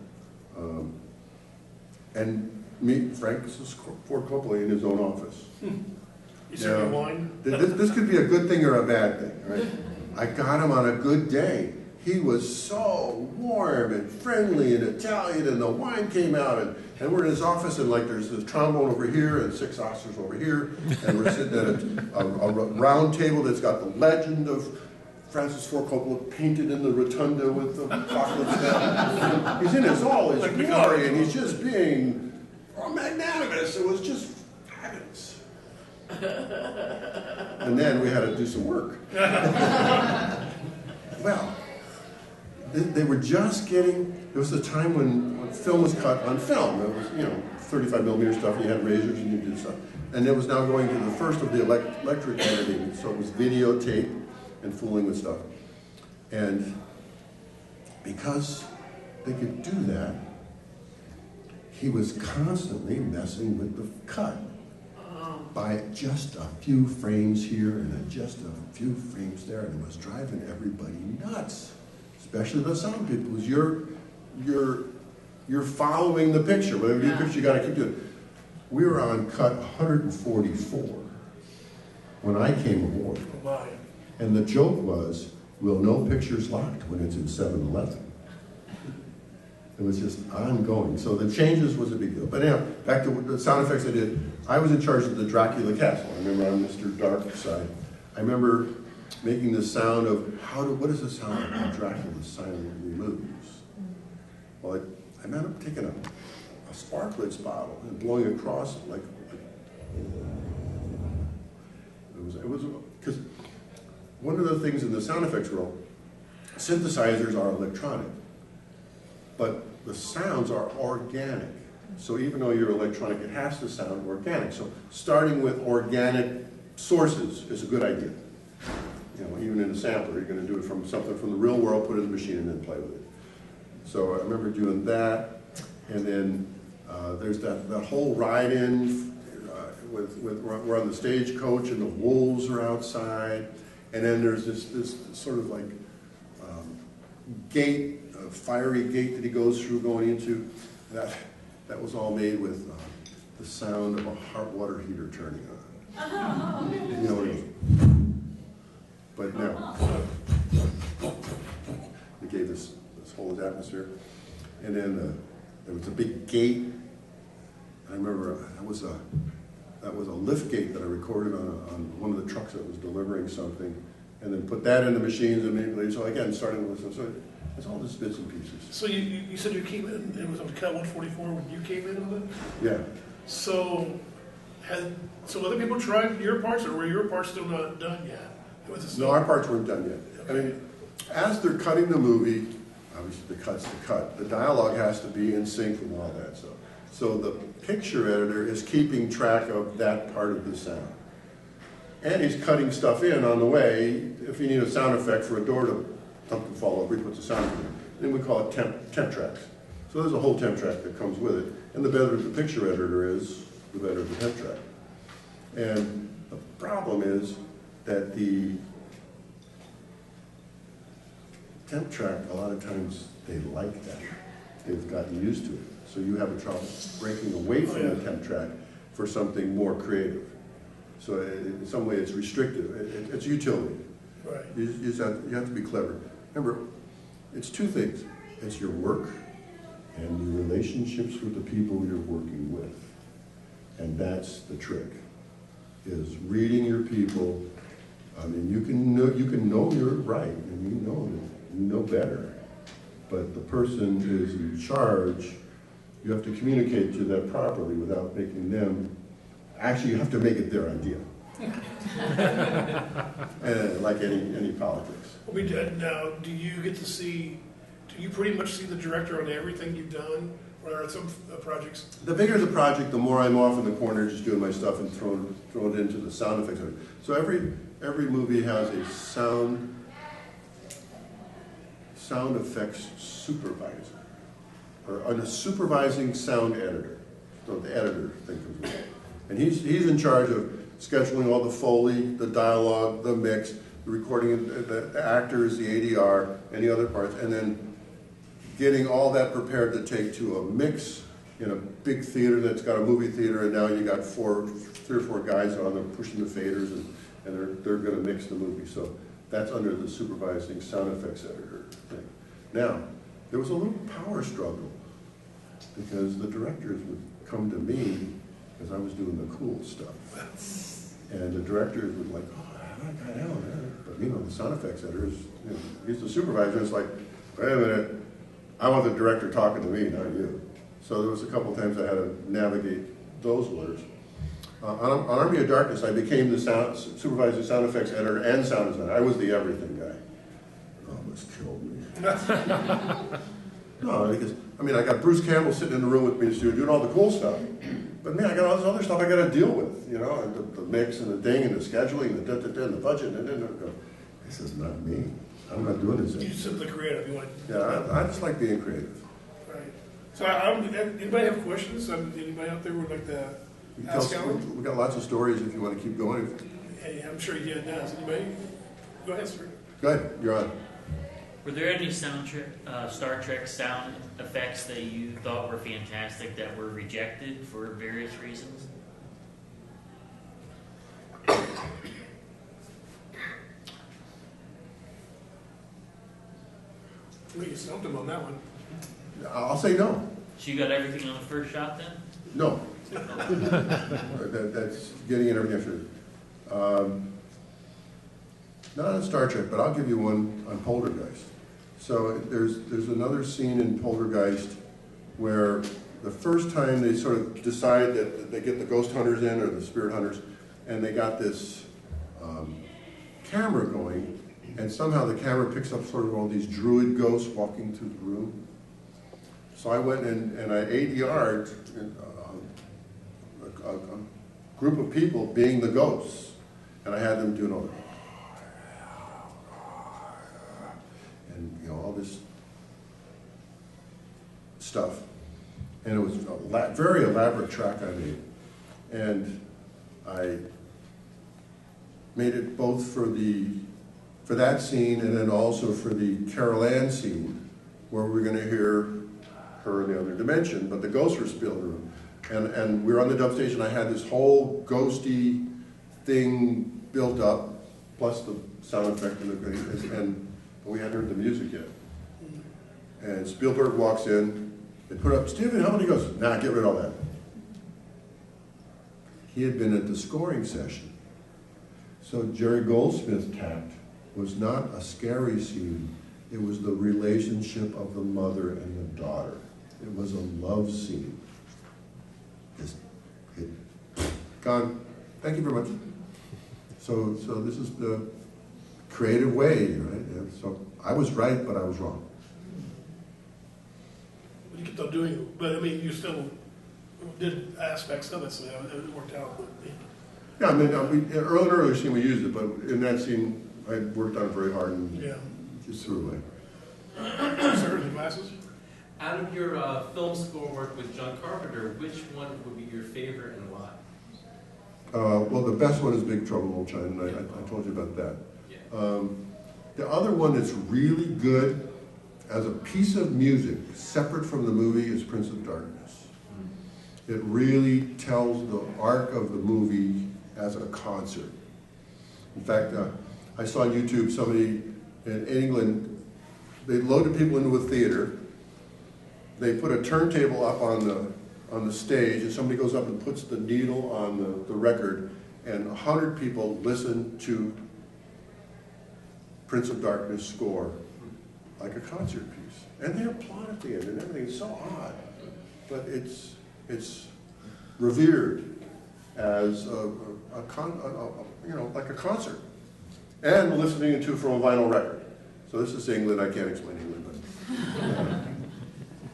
and meet Francis Ford Coppola in his own office. You serve your wine? This could be a good thing or a bad thing, right? I got him on a good day. He was so warm and friendly and Italian, and the wine came out, and we're in his office, and like there's this trombone over here and 6 Oscars over here, and we're sitting at a round table that's got the legend of Francis Ford Coppola painted in the rotunda with the apocalypse now. He's in all his glory, and he's just being magnanimous. It was just fabulous. And then we had to do some work. Well, they were just getting, it was the time when film was cut on film. It was, 35 millimeter stuff, you had razors and you did stuff. And it was now going to the first of the electric editing, so it was videotape and fooling with stuff. And because they could do that, he was constantly messing with the cut by just a few frames here and just a few frames there, and it was driving everybody nuts, especially the sound people. Because you're following the picture. Whatever you do picture, you got to keep doing. We were on cut 144 when I came aboard. And the joke was, we'll know picture's locked when it's in 7-Eleven. It was just ongoing. So the changes was a big deal. But anyhow, back to the sound effects I did. I was in charge of the Dracula castle. I remember on Mr. Dark side. I remember making the sound of, what is the sound of how Dracula silently moves? Well, I ended up taking a Sparklets bottle and blowing across it like it was because one of the things in the sound effects world, synthesizers are electronic, but the sounds are organic. So even though you're electronic, it has to sound organic. So starting with organic sources is a good idea. Even in a sampler, you're going to do it from something from the real world, put it in the machine, and then play with it. So I remember doing that, and then there's that whole ride-in we're on the stagecoach, and the wolves are outside, and then there's this sort of like gate, a fiery gate that he goes through going into. That was all made with the sound of a hot water heater turning on. You know what I mean? But no, it gave this whole atmosphere. And then there was a big gate. I remember that that was a lift gate that I recorded on one of the trucks that was delivering something, and then put that in the machines and manipulated. So again, starting with so it's all just bits and pieces. So you said you came in, it was on cut 144 when you came in with it? Yeah. So other people tried your parts, or were your parts still not done yet? No, our parts weren't done yet. Okay. I mean, as they're cutting the movie, obviously the cut's the cut. The dialogue has to be in sync and all that stuff. So the picture editor is keeping track of that part of the sound. And he's cutting stuff in on the way. If you need a sound effect for a door to something fall over, he puts a sound in. Then we call it temp tracks. So there's a whole temp track that comes with it. And the better the picture editor is, the better the temp track. And the problem is that the temp track, a lot of times they like that. They've gotten used to it. So you have a trouble breaking away from the temp track for something more creative. So in some way it's restrictive. It's utility. Right. You have to be clever. Remember, it's two things. It's your work and your relationships with the people you're working with. And that's the trick, is reading your people. I mean, you can know you're right, and you know better. But the person who's in charge, you have to communicate to them properly without making them, actually you have to make it their idea. Like any politics. Well, now, do you get to see, do you pretty much see the director on everything you've done? Or are some projects? The bigger the project, the more I'm off in the corner just doing my stuff and throwing it into the sound effects. So every movie has a sound effects supervisor, or a supervising sound editor. So the editor thing comes with it. And he's in charge of scheduling all the Foley, the dialogue, the mix, the recording, the actors, the ADR, any other parts, and then getting all that prepared to take to a mix in a big theater that's got a movie theater, and now you got three or four guys on there pushing the faders, and they're going to mix the movie. So that's under the supervising sound effects editor thing. Now, there was a little power struggle because the directors would come to me because I was doing the cool stuff. And the directors would like, oh, that guy Alan, but the sound effects editor is, he's the supervisor. It's like, wait a minute, I want the director talking to me, not you. So there was a couple times I had to navigate those words. On Army of Darkness, I became the supervising sound effects editor and sound designer. I was the everything guy. Almost killed me. No, because, I got Bruce Campbell sitting in the room with me in the studio doing all the cool stuff. But man, I got all this other stuff I got to deal with, and the mix and the ding and the scheduling and the budget. This is not me. I'm not doing this. You're simply creative. You want. Yeah, I just like being creative. Right. So, anybody have questions? Anybody out there would like to ask Alan? We got lots of stories if you want to keep going. Hey, I'm sure you does. Anybody? Go ahead, sir. Go ahead. You're on. Were there any Star Trek sound effects that you thought were fantastic that were rejected for various reasons? Well, you stumped him on that one. I'll say no. So you got everything on the first shot then? No. That's getting in everything after. Not on Star Trek, but I'll give you one on Poltergeist. So there's another scene in Poltergeist where the first time they sort of decide that they get the ghost hunters in, or the spirit hunters, and they got this camera going, and somehow the camera picks up sort of all these druid ghosts walking through the room. So I went and I ADR'd a group of people being the ghosts, and I had them doing all that. And all this stuff, and it was a very elaborate track I made, and I made it both for that scene and then also for the Carol Ann scene, where we're going to hear her in the other dimension, but the ghosts were still in the room, and we were on the dub station. I had this whole ghosty thing built up, plus the sound effect and we hadn't heard the music yet. And Spielberg walks in, they put up, Steven, how many goes? Nah, get rid of all that. he had been at the scoring session. So Jerry Goldsmith's tact was not a scary scene, it was the relationship of the mother and the daughter. It was a love scene. Just hit, gone. Thank you very much. So this is the creative way, right? And so I was right, but I was wrong. But you kept on doing it. But I mean, you still did aspects of it, so it worked out. Yeah, I mean, earlier scene we used it, but in that scene I worked on it very hard and Yeah. just threw it away. Sir, the glasses? Out of your film score work with John Carpenter, which one would be your favorite and why? Well, the best one is Big Trouble in Little China, and I told you about that. Yeah. The other one that's really good as a piece of music, separate from the movie, is Prince of Darkness. It really tells the arc of the movie as a concert. In fact, I saw on YouTube somebody in England, they loaded people into a theater, they put a turntable up on the stage, and somebody goes up and puts the needle on the record, and 100 people listen to Prince of Darkness score like a concert piece. And they applaud at the end, and everything. It's so odd. But it's revered as like a concert. And listening to from a vinyl record. So this is England, I can't explain England,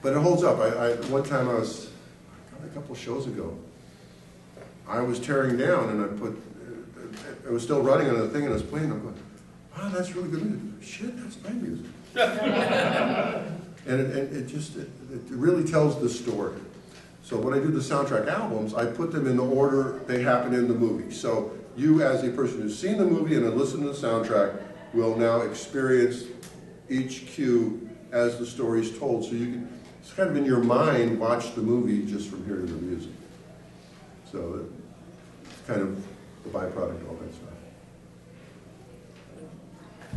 but it holds up. One time I was, a couple shows ago, I was tearing down and I put, it was still running on the thing and I was playing, I'm going, wow, that's really good music. Shit, that's my music. And it really tells the story. So when I do the soundtrack albums, I put them in the order they happen in the movie. So you, as a person who's seen the movie and then listened to the soundtrack, will now experience each cue as the story's told. So you can, it's kind of in your mind, watch the movie just from hearing the music. So it's kind of the byproduct of all that stuff.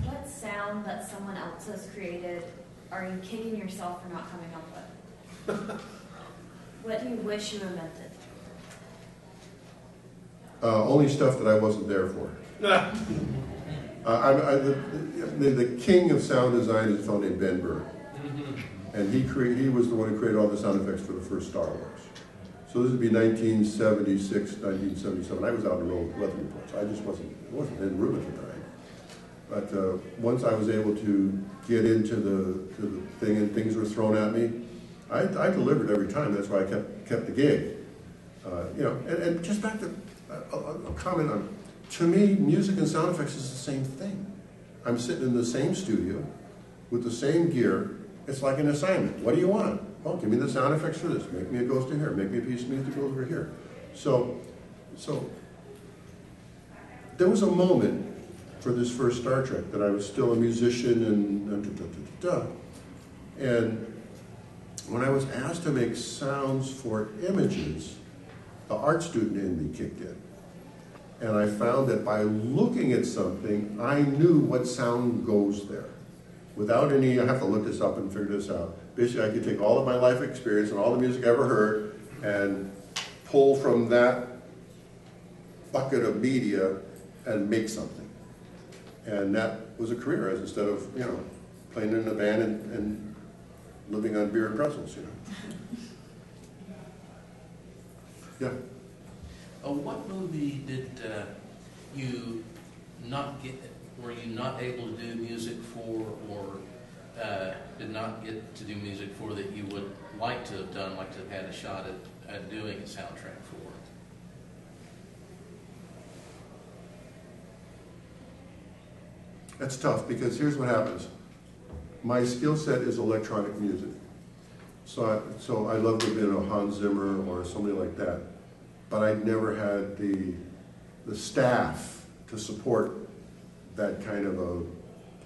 What sound that someone else has created are you kicking yourself for not coming up with? What do you wish you invented? Only stuff that I wasn't there for. The king of sound design is a fellow named Ben Burr. And he was the one who created all the sound effects for the first Star Wars. So this would be 1976, 1977. I was out in the road with weather reports. I just wasn't in the room at the time. But once I was able to get into the thing and things were thrown at me, I delivered every time. That's why I kept the gig. And just back to a comment on, to me, music and sound effects is the same thing. I'm sitting in the same studio with the same gear. It's like an assignment. What do you want? Well, give me the sound effects for this. Make me a goes to here. Make me a piece of music that goes over here. So there was a moment for this first Star Trek that I was still a musician and when I was asked to make sounds for images, the art student in me kicked in. And I found that by looking at something, I knew what sound goes there. Without any, I have to look this up and figure this out. Basically, I could take all of my life experience and all the music I ever heard and pull from that bucket of media and make something. And that was a career, as instead of, playing in a band and living on beer and pretzels, Yeah. What movie did you not get, were you not able to do music for, or did not get to do music for, that you would like to have done, like to have had a shot at doing a soundtrack for? That's tough, because here's what happens. My skill set is electronic music. So I love to have been a Hans Zimmer or somebody like that. But I never had the staff to support that kind of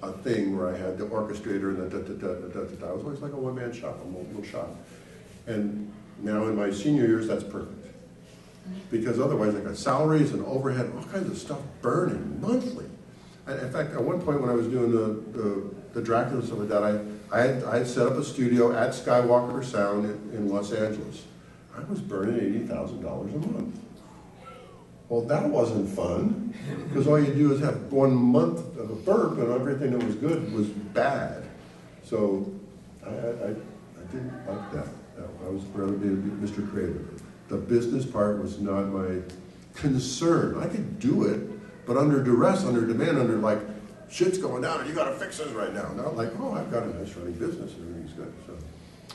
a thing where I had the orchestrator and the I was always like a one-man shop, a little shop. And now in my senior years, that's perfect. Because otherwise I got salaries and overhead, all kinds of stuff burning monthly. In fact, at one point when I was doing the Dracula and stuff like that, I had set up a studio at Skywalker Sound in Los Angeles. I was burning $80,000 a month. Well, that wasn't fun, because all you do is have 1 month of a burp, and everything that was good was bad. So I didn't like that. I was rather be Mr. Creative. The business part was not my concern. I could do it, but under duress, under demand, under like, shit's going down and you gotta fix this right now. Not like, oh, I've got a nice running business and everything's good. So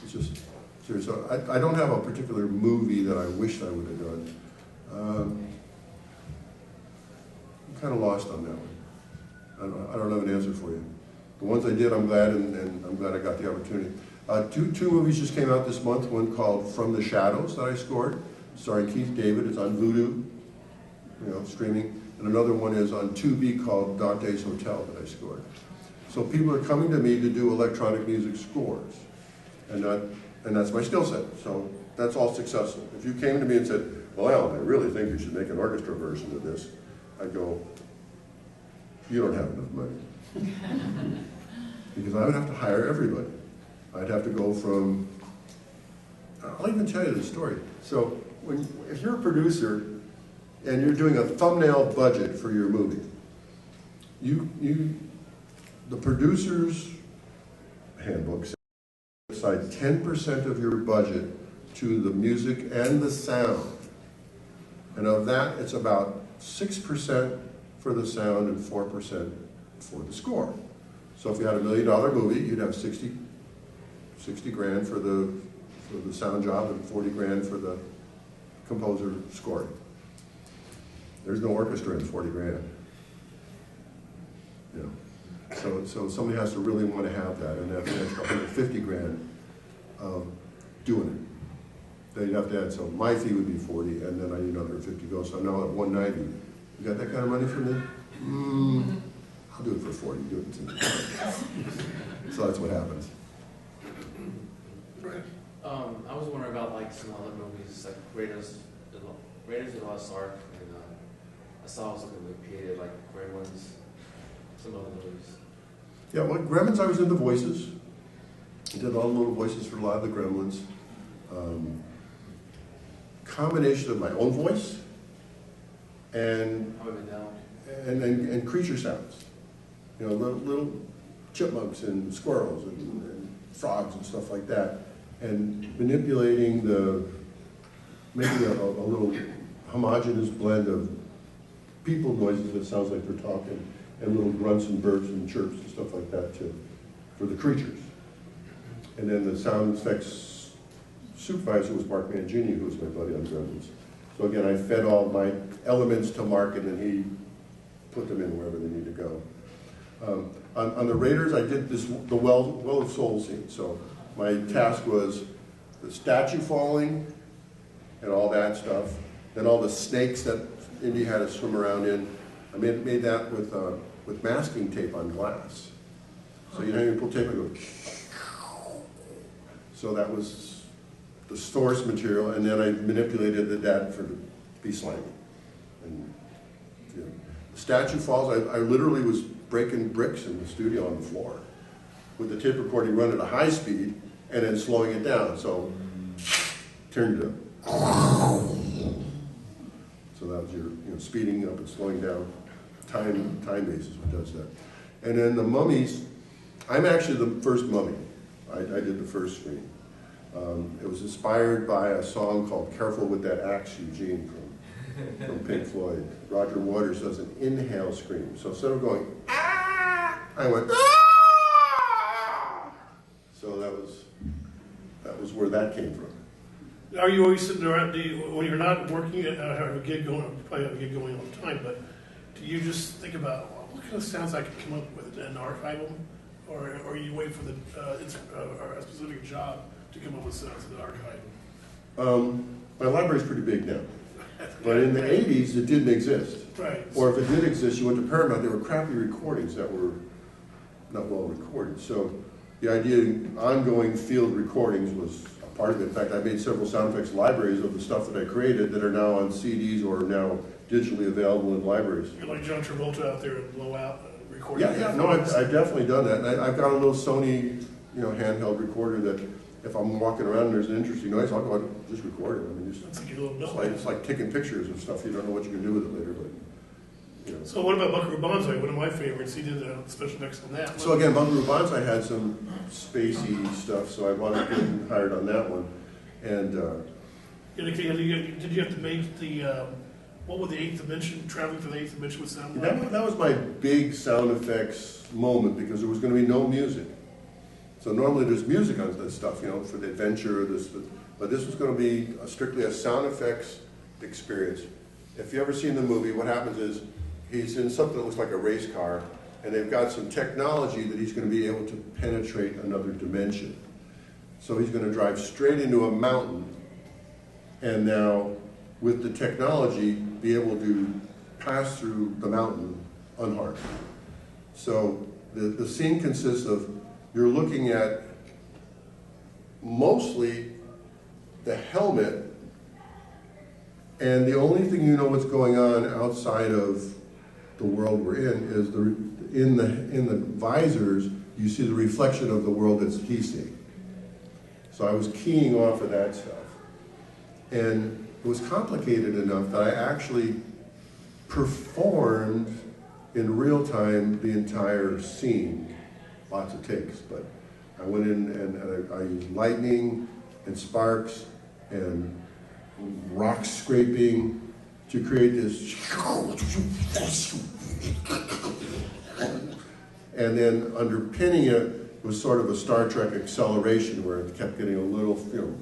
it's just serious. So I don't have a particular movie that I wished I would have done. I'm kind of lost on that one. I don't have an answer for you. The ones I did, I'm glad, and I'm glad I got the opportunity. Two movies just came out this month. One called From the Shadows that I scored, starring Keith David. It's on Vudu, streaming. And another one is on Tubi called Dante's Hotel that I scored. So people are coming to me to do electronic music scores, and that's my skill set. So that's all successful. If you came to me and said, "Well, Alan, I really think you should make an orchestra version of this," I'd go, "You don't have enough money," because I would have to hire everybody. I'd have to go from. I'll even tell you the story. So if you're a producer and you're doing a thumbnail budget for your movie, the producer's handbook says aside 10% of your budget to the music and the sound. And of that, it's about 6% for the sound and 4% for the score. So if you had $1 million movie, you'd have 60 grand for the sound job and 40 grand for the composer scoring. There's no orchestra in 40 grand. So somebody has to really want to have that, and that's an extra 150 grand of doing it. Then you'd have to add, so my fee would be 40, and then I need another 50 goes, so now at 190. You got that kind of money for me? I'll do it for 40, do it to me. So that's what happens. I was wondering about like some other movies, like Raiders of the Lost Ark, and I saw also created like Gremlins, some other movies. Yeah, well, Gremlins, I was in the voices. I did all the little voices for a lot of the Gremlins. Combination of my own voice and creature sounds. Little chipmunks and squirrels and frogs and stuff like that. And manipulating making a little homogeneous blend of people noises that sounds like they're talking, and little grunts and burps and chirps and stuff like that too, for the creatures. And then the sound effects supervisor was Mark Mangini, who was my buddy on Gremlins. So again, I fed all my elements to Mark, and then he put them in wherever they need to go. On the Raiders, I did the Well of Souls scene. So my task was the statue falling and all that stuff. Then all the snakes that Indy had to swim around in. I made that with masking tape on glass. So you pull tape and go. So that was the source material, and then I manipulated that for to be slimy. And the statue falls. I literally was breaking bricks in the studio on the floor with the tape recording run at a high speed and then slowing it down. So turned it up. So that was your speeding up and slowing down. Time basis what does that. And then the mummies. I'm actually the first mummy. I did the first screen. It was inspired by a song called "Careful with That Axe, Eugene" from Pink Floyd. Roger Waters does an inhale scream. So instead of going "ah," I went "ah." So that was where that came from. Are you always sitting around, when you're not working, have a gig going, you probably have a gig going all the time, but do you just think about, well, what kind of sounds I could come up with and archive them? Or you wait for a specific job to come up with sounds and archive them? My library's pretty big now. But in the 80s, it didn't exist. Right. Or if it did exist, you went to Paramount, there were crappy recordings that were not well recorded. So the idea of ongoing field recordings was a part of it. In fact, I made several sound effects libraries of the stuff that I created that are now on CDs or now digitally available in libraries. You're like John Travolta out there and blow out recording. Yeah, no, I've definitely done that. And I've got a little Sony, handheld recorder that if I'm walking around and there's an interesting noise, I'll go out and just record it. I mean, That's like your little it's like taking pictures of stuff. You don't know what you can do with it later, but you know. So what about Buckaroo Banzai? One of my favorites. He did a special mix on that. So again, Monsterama Banzai had some spacey stuff, so I wanted to get hired on that one. And Did you have to make the what would the eighth dimension, traveling to the eighth dimension would sound like? that was my big sound effects moment because there was going to be no music. So normally there's music on this stuff, you know, for the adventure, but this was going to be strictly a sound effects experience. If you ever seen the movie, what happens is he's in something that looks like a race car, and they've got some technology that he's going to be able to penetrate another dimension. So he's going to drive straight into a mountain, and now with the technology, be able to pass through the mountain unharmed. So the scene consists of, you're looking at mostly the helmet, and the only thing you know what's going on outside of the world we're in is in the visors, you see the reflection of the world that's he's seeing. So I was keying off of that stuff. And it was complicated enough that I actually performed in real time the entire scene, lots of takes, but I went in and I used lightning and sparks and rock scraping to create this, and then underpinning it was sort of a Star Trek acceleration where it kept getting a little, you know,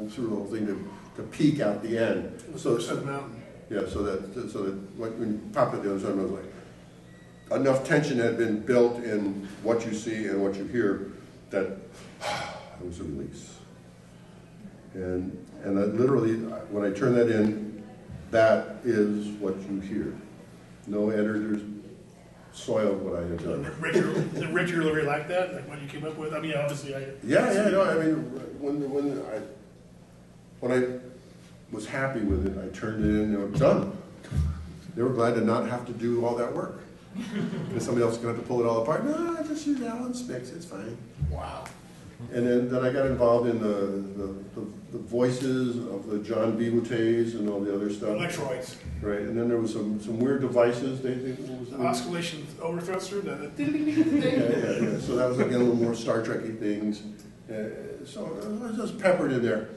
through the whole thing to peak out the end. So mountain. yeah, so that when you pop it the other side, it was like enough tension had been built in what you see and what you hear that it was a release. And that literally, when I turn that in, that is what you hear. No editors soiled what I had done. Did Rick really like that? Like what you came up with? I mean, obviously, No, I mean, when I was happy with it, I turned it in, and it was done. They were glad to not have to do all that work. Because somebody else is going to have to pull it all apart. No, I just use Alan's mix, it's fine. Wow. And then I got involved in the voices of the John B. Bouttes and all the other stuff. Electroids. Right, and then there was some weird devices. What was The that? oscillation overthruster. Yeah. So that was again a little more Star Trek-y things. So it was just peppered in there.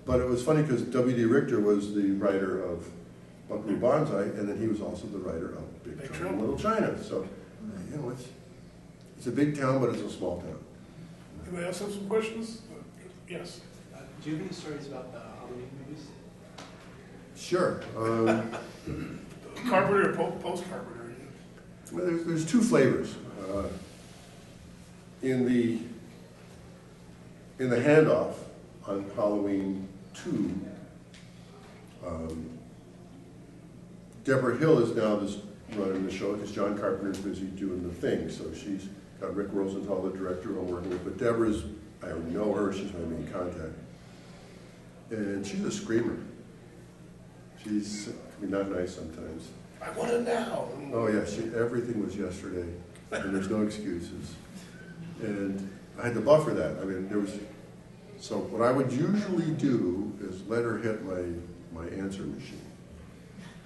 But it was funny because W.D. Richter was the writer of Buckaroo Banzai, and then he was also the writer of Big Trouble in Little China. So, you know, it's a big town, but it's a small town. Anybody else have some questions? Yes. Do you have any stories about the Halloween movies? Sure. Carpenter or post-Carpenter? Well, there's two flavors. In the handoff on Halloween 2, Deborah Hill is now just running the show because John Carpenter's busy doing the thing. So she's got Rick Rosenthal, the director, I'm working with. But Deborah's, I already know her, she's my main contact. And she's a screamer. She's, I mean, not nice sometimes. I want it now. Oh yeah, everything was yesterday, and there's no excuses. And I had to buffer that. I mean, so what I would usually do is let her hit my answer machine,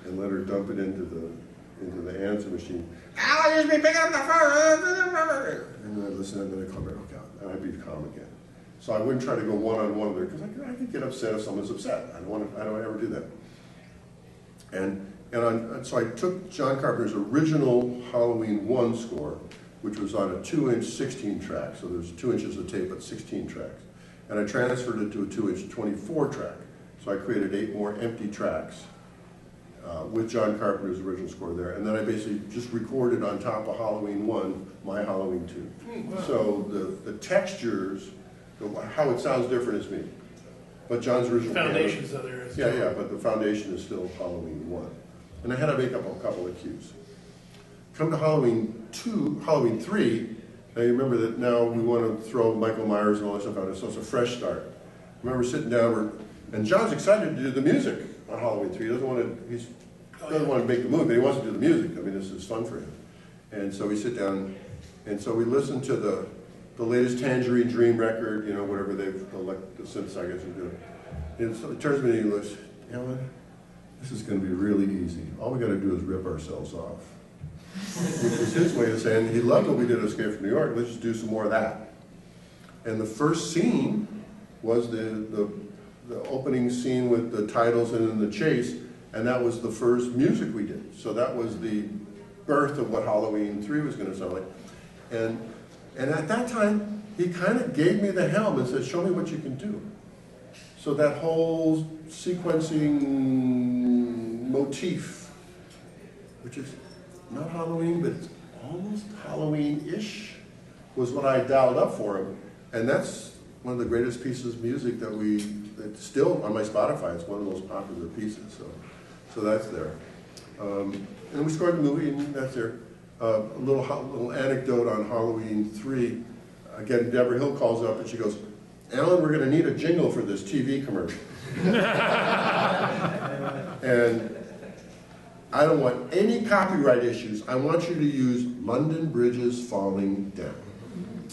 and let her dump it into the answer machine. I'll just be picking up the phone. And then I'd listen, and then I'd come back, okay, and I'd be calm again. So I wouldn't try to go one-on-one with her, because I could get upset if someone's upset. I don't ever do that. So I took John Carpenter's original Halloween 1 score, which was on a 2-inch 16 track, so there's 2 inches of tape, but 16 tracks. And I transferred it to a 2-inch 24 track. So I created 8 more empty tracks with John Carpenter's original score there. And then I basically just recorded on top of Halloween 1, my Halloween 2. Wow. So the textures, how it sounds different is me. But John's original Foundations of there. Yeah, but the foundation is still Halloween 1. And I had to make up a couple of cues. Come to Halloween 3, now you remember that now we want to throw Michael Myers and all that stuff out, so it's a fresh start. I remember sitting down, and John's excited to do the music on Halloween 3. He doesn't want to make the movie, but he wants to do the music. I mean, this is fun for him. And so we sit down, and so we listen to the latest Tangerine Dream record, you know, whatever they've, the synths, I guess, are doing. And so it turns to me and he goes, Alan, this is going to be really easy. All we got to do is rip ourselves off. Which was his way of saying he loved what we did at Escape from New York. Let's just do some more of that. And the first scene was the opening scene with the titles and then the chase, and that was the first music we did. So that was the birth of what Halloween 3 was going to sound like. And at that time, he kind of gave me the helm and said, show me what you can do. So that whole sequencing motif, which is not Halloween, but it's almost Halloween-ish, was what I dialed up for him. And that's one of the greatest pieces of music that's still on my Spotify. It's one of the most popular pieces, so that's there. And we scored the movie, and that's there. A little anecdote on Halloween 3. Again, Deborah Hill calls up and she goes, Alan, we're going to need a jingle for this TV commercial. And I don't want any copyright issues. I want you to use London Bridges Falling Down.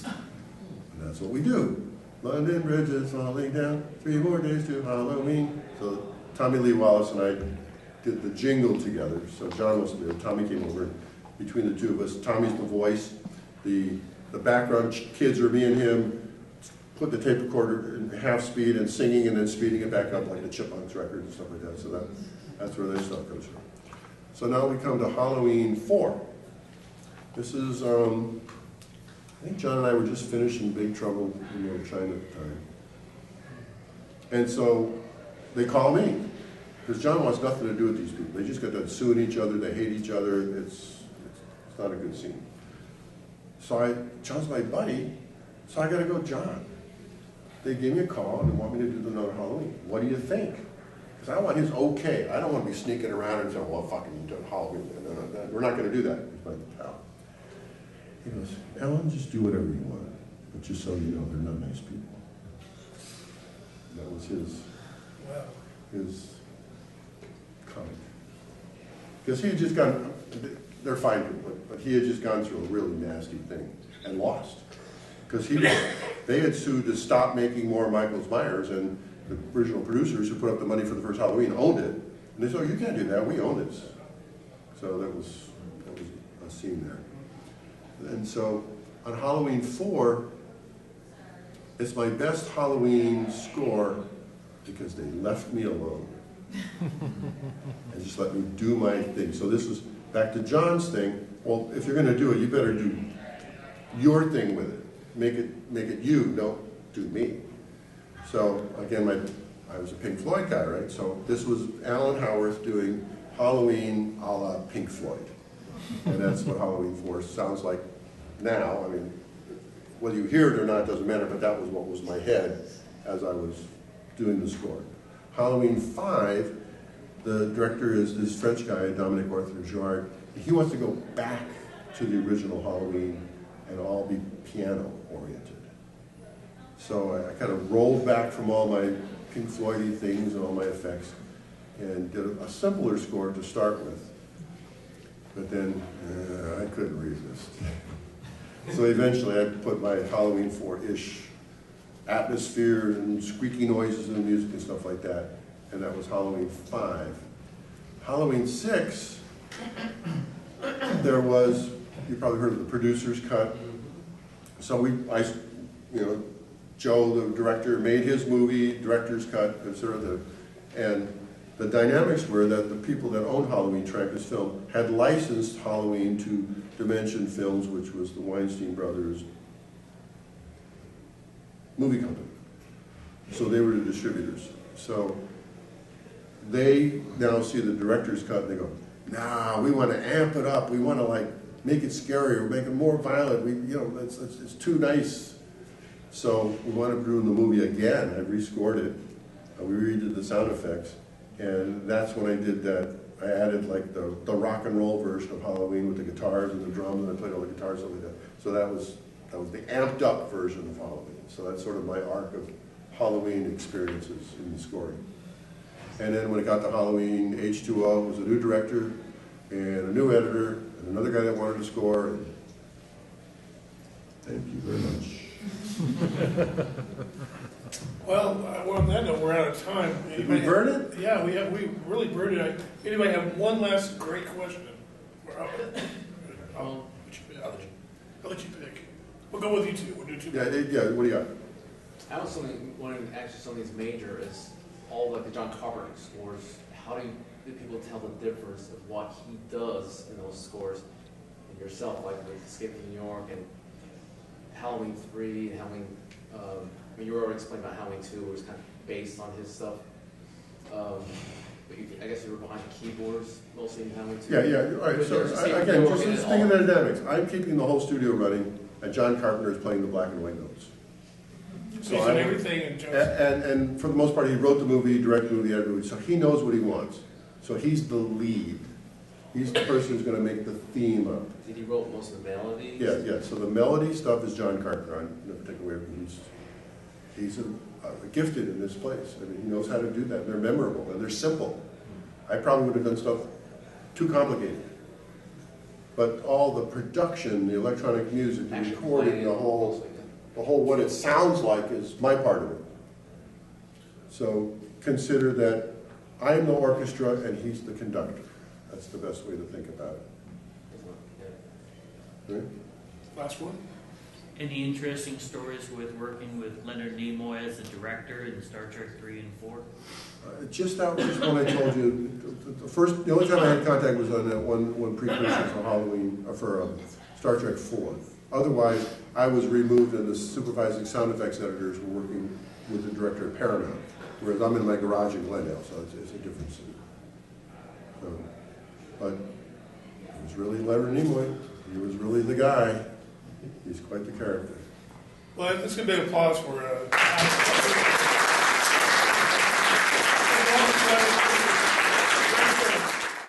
And that's what we do. London Bridge is falling down, 3 more days to Halloween. So Tommy Lee Wallace and I did the jingle together. So John was there, Tommy came over. Between the two of us, Tommy's the voice. The background kids are me and him, put the tape recorder in half speed and singing and then speeding it back up like the Chipmunks record and stuff like that. So that's where this stuff comes from. So now we come to Halloween 4. This is, I think John and I were just finishing Big Trouble in Little China at the time. And so they call me, because John wants nothing to do with these people. They just got done suing each other, they hate each other, it's not a good scene. So John's my buddy, so I gotta go, John. They gave me a call and want me to do another Halloween. What do you think? Because I want his okay. I don't want to be sneaking around and saying, well, fucking you done Halloween. No, we're not gonna do that. He's my pal. He goes, Alan, just do whatever you want, but just so you know, they're not nice people. That was his comment. Because he had just gone, they're fine people, but he had just gone through a really nasty thing and lost. Because they had sued to stop making more Michael Myers, and the original producers who put up the money for the first Halloween owned it. And they said, oh, you can't do that, we own this. So that was a scene there. And so on Halloween 4, it's my best Halloween score because they left me alone and just let me do my thing. So this was back to John's thing. Well, if you're going to do it, you better do your thing with it. Make it you, don't do me. So again, I was a Pink Floyd guy, right? So this was Alan Howarth doing Halloween a la Pink Floyd. And that's what Halloween 4 sounds like now. I mean, whether you hear it or not doesn't matter, but that was what was in my head as I was doing the score. Halloween 5, the director is this French guy, Dominique Arthur-Jouard. He wants to go back to the original Halloween and all be piano-oriented. So I kind of rolled back from all my Pink Floyd-y things and all my effects and did a simpler score to start with. But then I couldn't resist. So eventually I put my Halloween 4-ish atmosphere and squeaky noises in the music and stuff like that. And that was Halloween 5. Halloween 6, there was, you probably heard of the producer's cut. So Joe, the director, made his movie, director's cut, and the dynamics were that the people that owned Halloween, Trancas Film, had licensed Halloween to Dimension Films, which was the Weinstein Brothers movie company. So they were the distributors. So they now see the director's cut and they go, nah, we want to amp it up. We want to make it scarier, make it more violent. It's too nice. So we wound up doing the movie again. I rescored it. We redid the sound effects. And that's when I did that. I added the rock and roll version of Halloween with the guitars and the drums, and I played all the guitars and stuff like that. So that was the amped up version of Halloween. So that's sort of my arc of Halloween experiences in the scoring. And then when it got to Halloween, H2O was a new director and a new editor and another guy that wanted to score. And thank you very much. Well, on that note, we're out of time. Did we burn it? Yeah, we really burned it. Anybody have one last great question? I'll let you pick. We'll go with you two. We'll do two. Yeah, what do you got? I was wondering, actually, something that's major is all like the John Carpenter scores. How do people tell the difference of what he does in those scores and yourself, like with Escape from New York and Halloween 3 and Halloween, I mean, you were already explaining about Halloween 2, where it's kind of based on his stuff. But I guess you were behind the keyboards mostly in Halloween 2. Yeah, all right, so again, just think of the dynamics. I'm keeping the whole studio running, and John Carpenter is playing the black and white notes. So he's done everything and just... And for the most part, he wrote the movie, directed the movie, edited the movie, so he knows what he wants. So he's the lead. He's the person who's going to make the theme up. Did he wrote most of the melodies? Yeah. So the melody stuff is John Carpenter. I'm never taking away from him. He's gifted in this place. I mean, he knows how to do that. They're memorable and they're simple. I probably would have done stuff too complicated. But all the production, the electronic music, the Actually recording, the whole what it sounds like is my part of it. So consider that I am the orchestra and he's the conductor. That's the best way to think about it. Right? Last one? Any interesting stories with working with Leonard Nimoy as the director in Star Trek 3 and 4? Just that was when I told you, the only time I had contact was on that one precursor for Halloween, for Star Trek 4. Otherwise, I was removed and the supervising sound effects editors were working with the director of Paramount, whereas I'm in my garage in Glendale, so it's a different city. But it was really Leonard Nimoy. He was really the guy. He's quite the character. Well, this could be applause for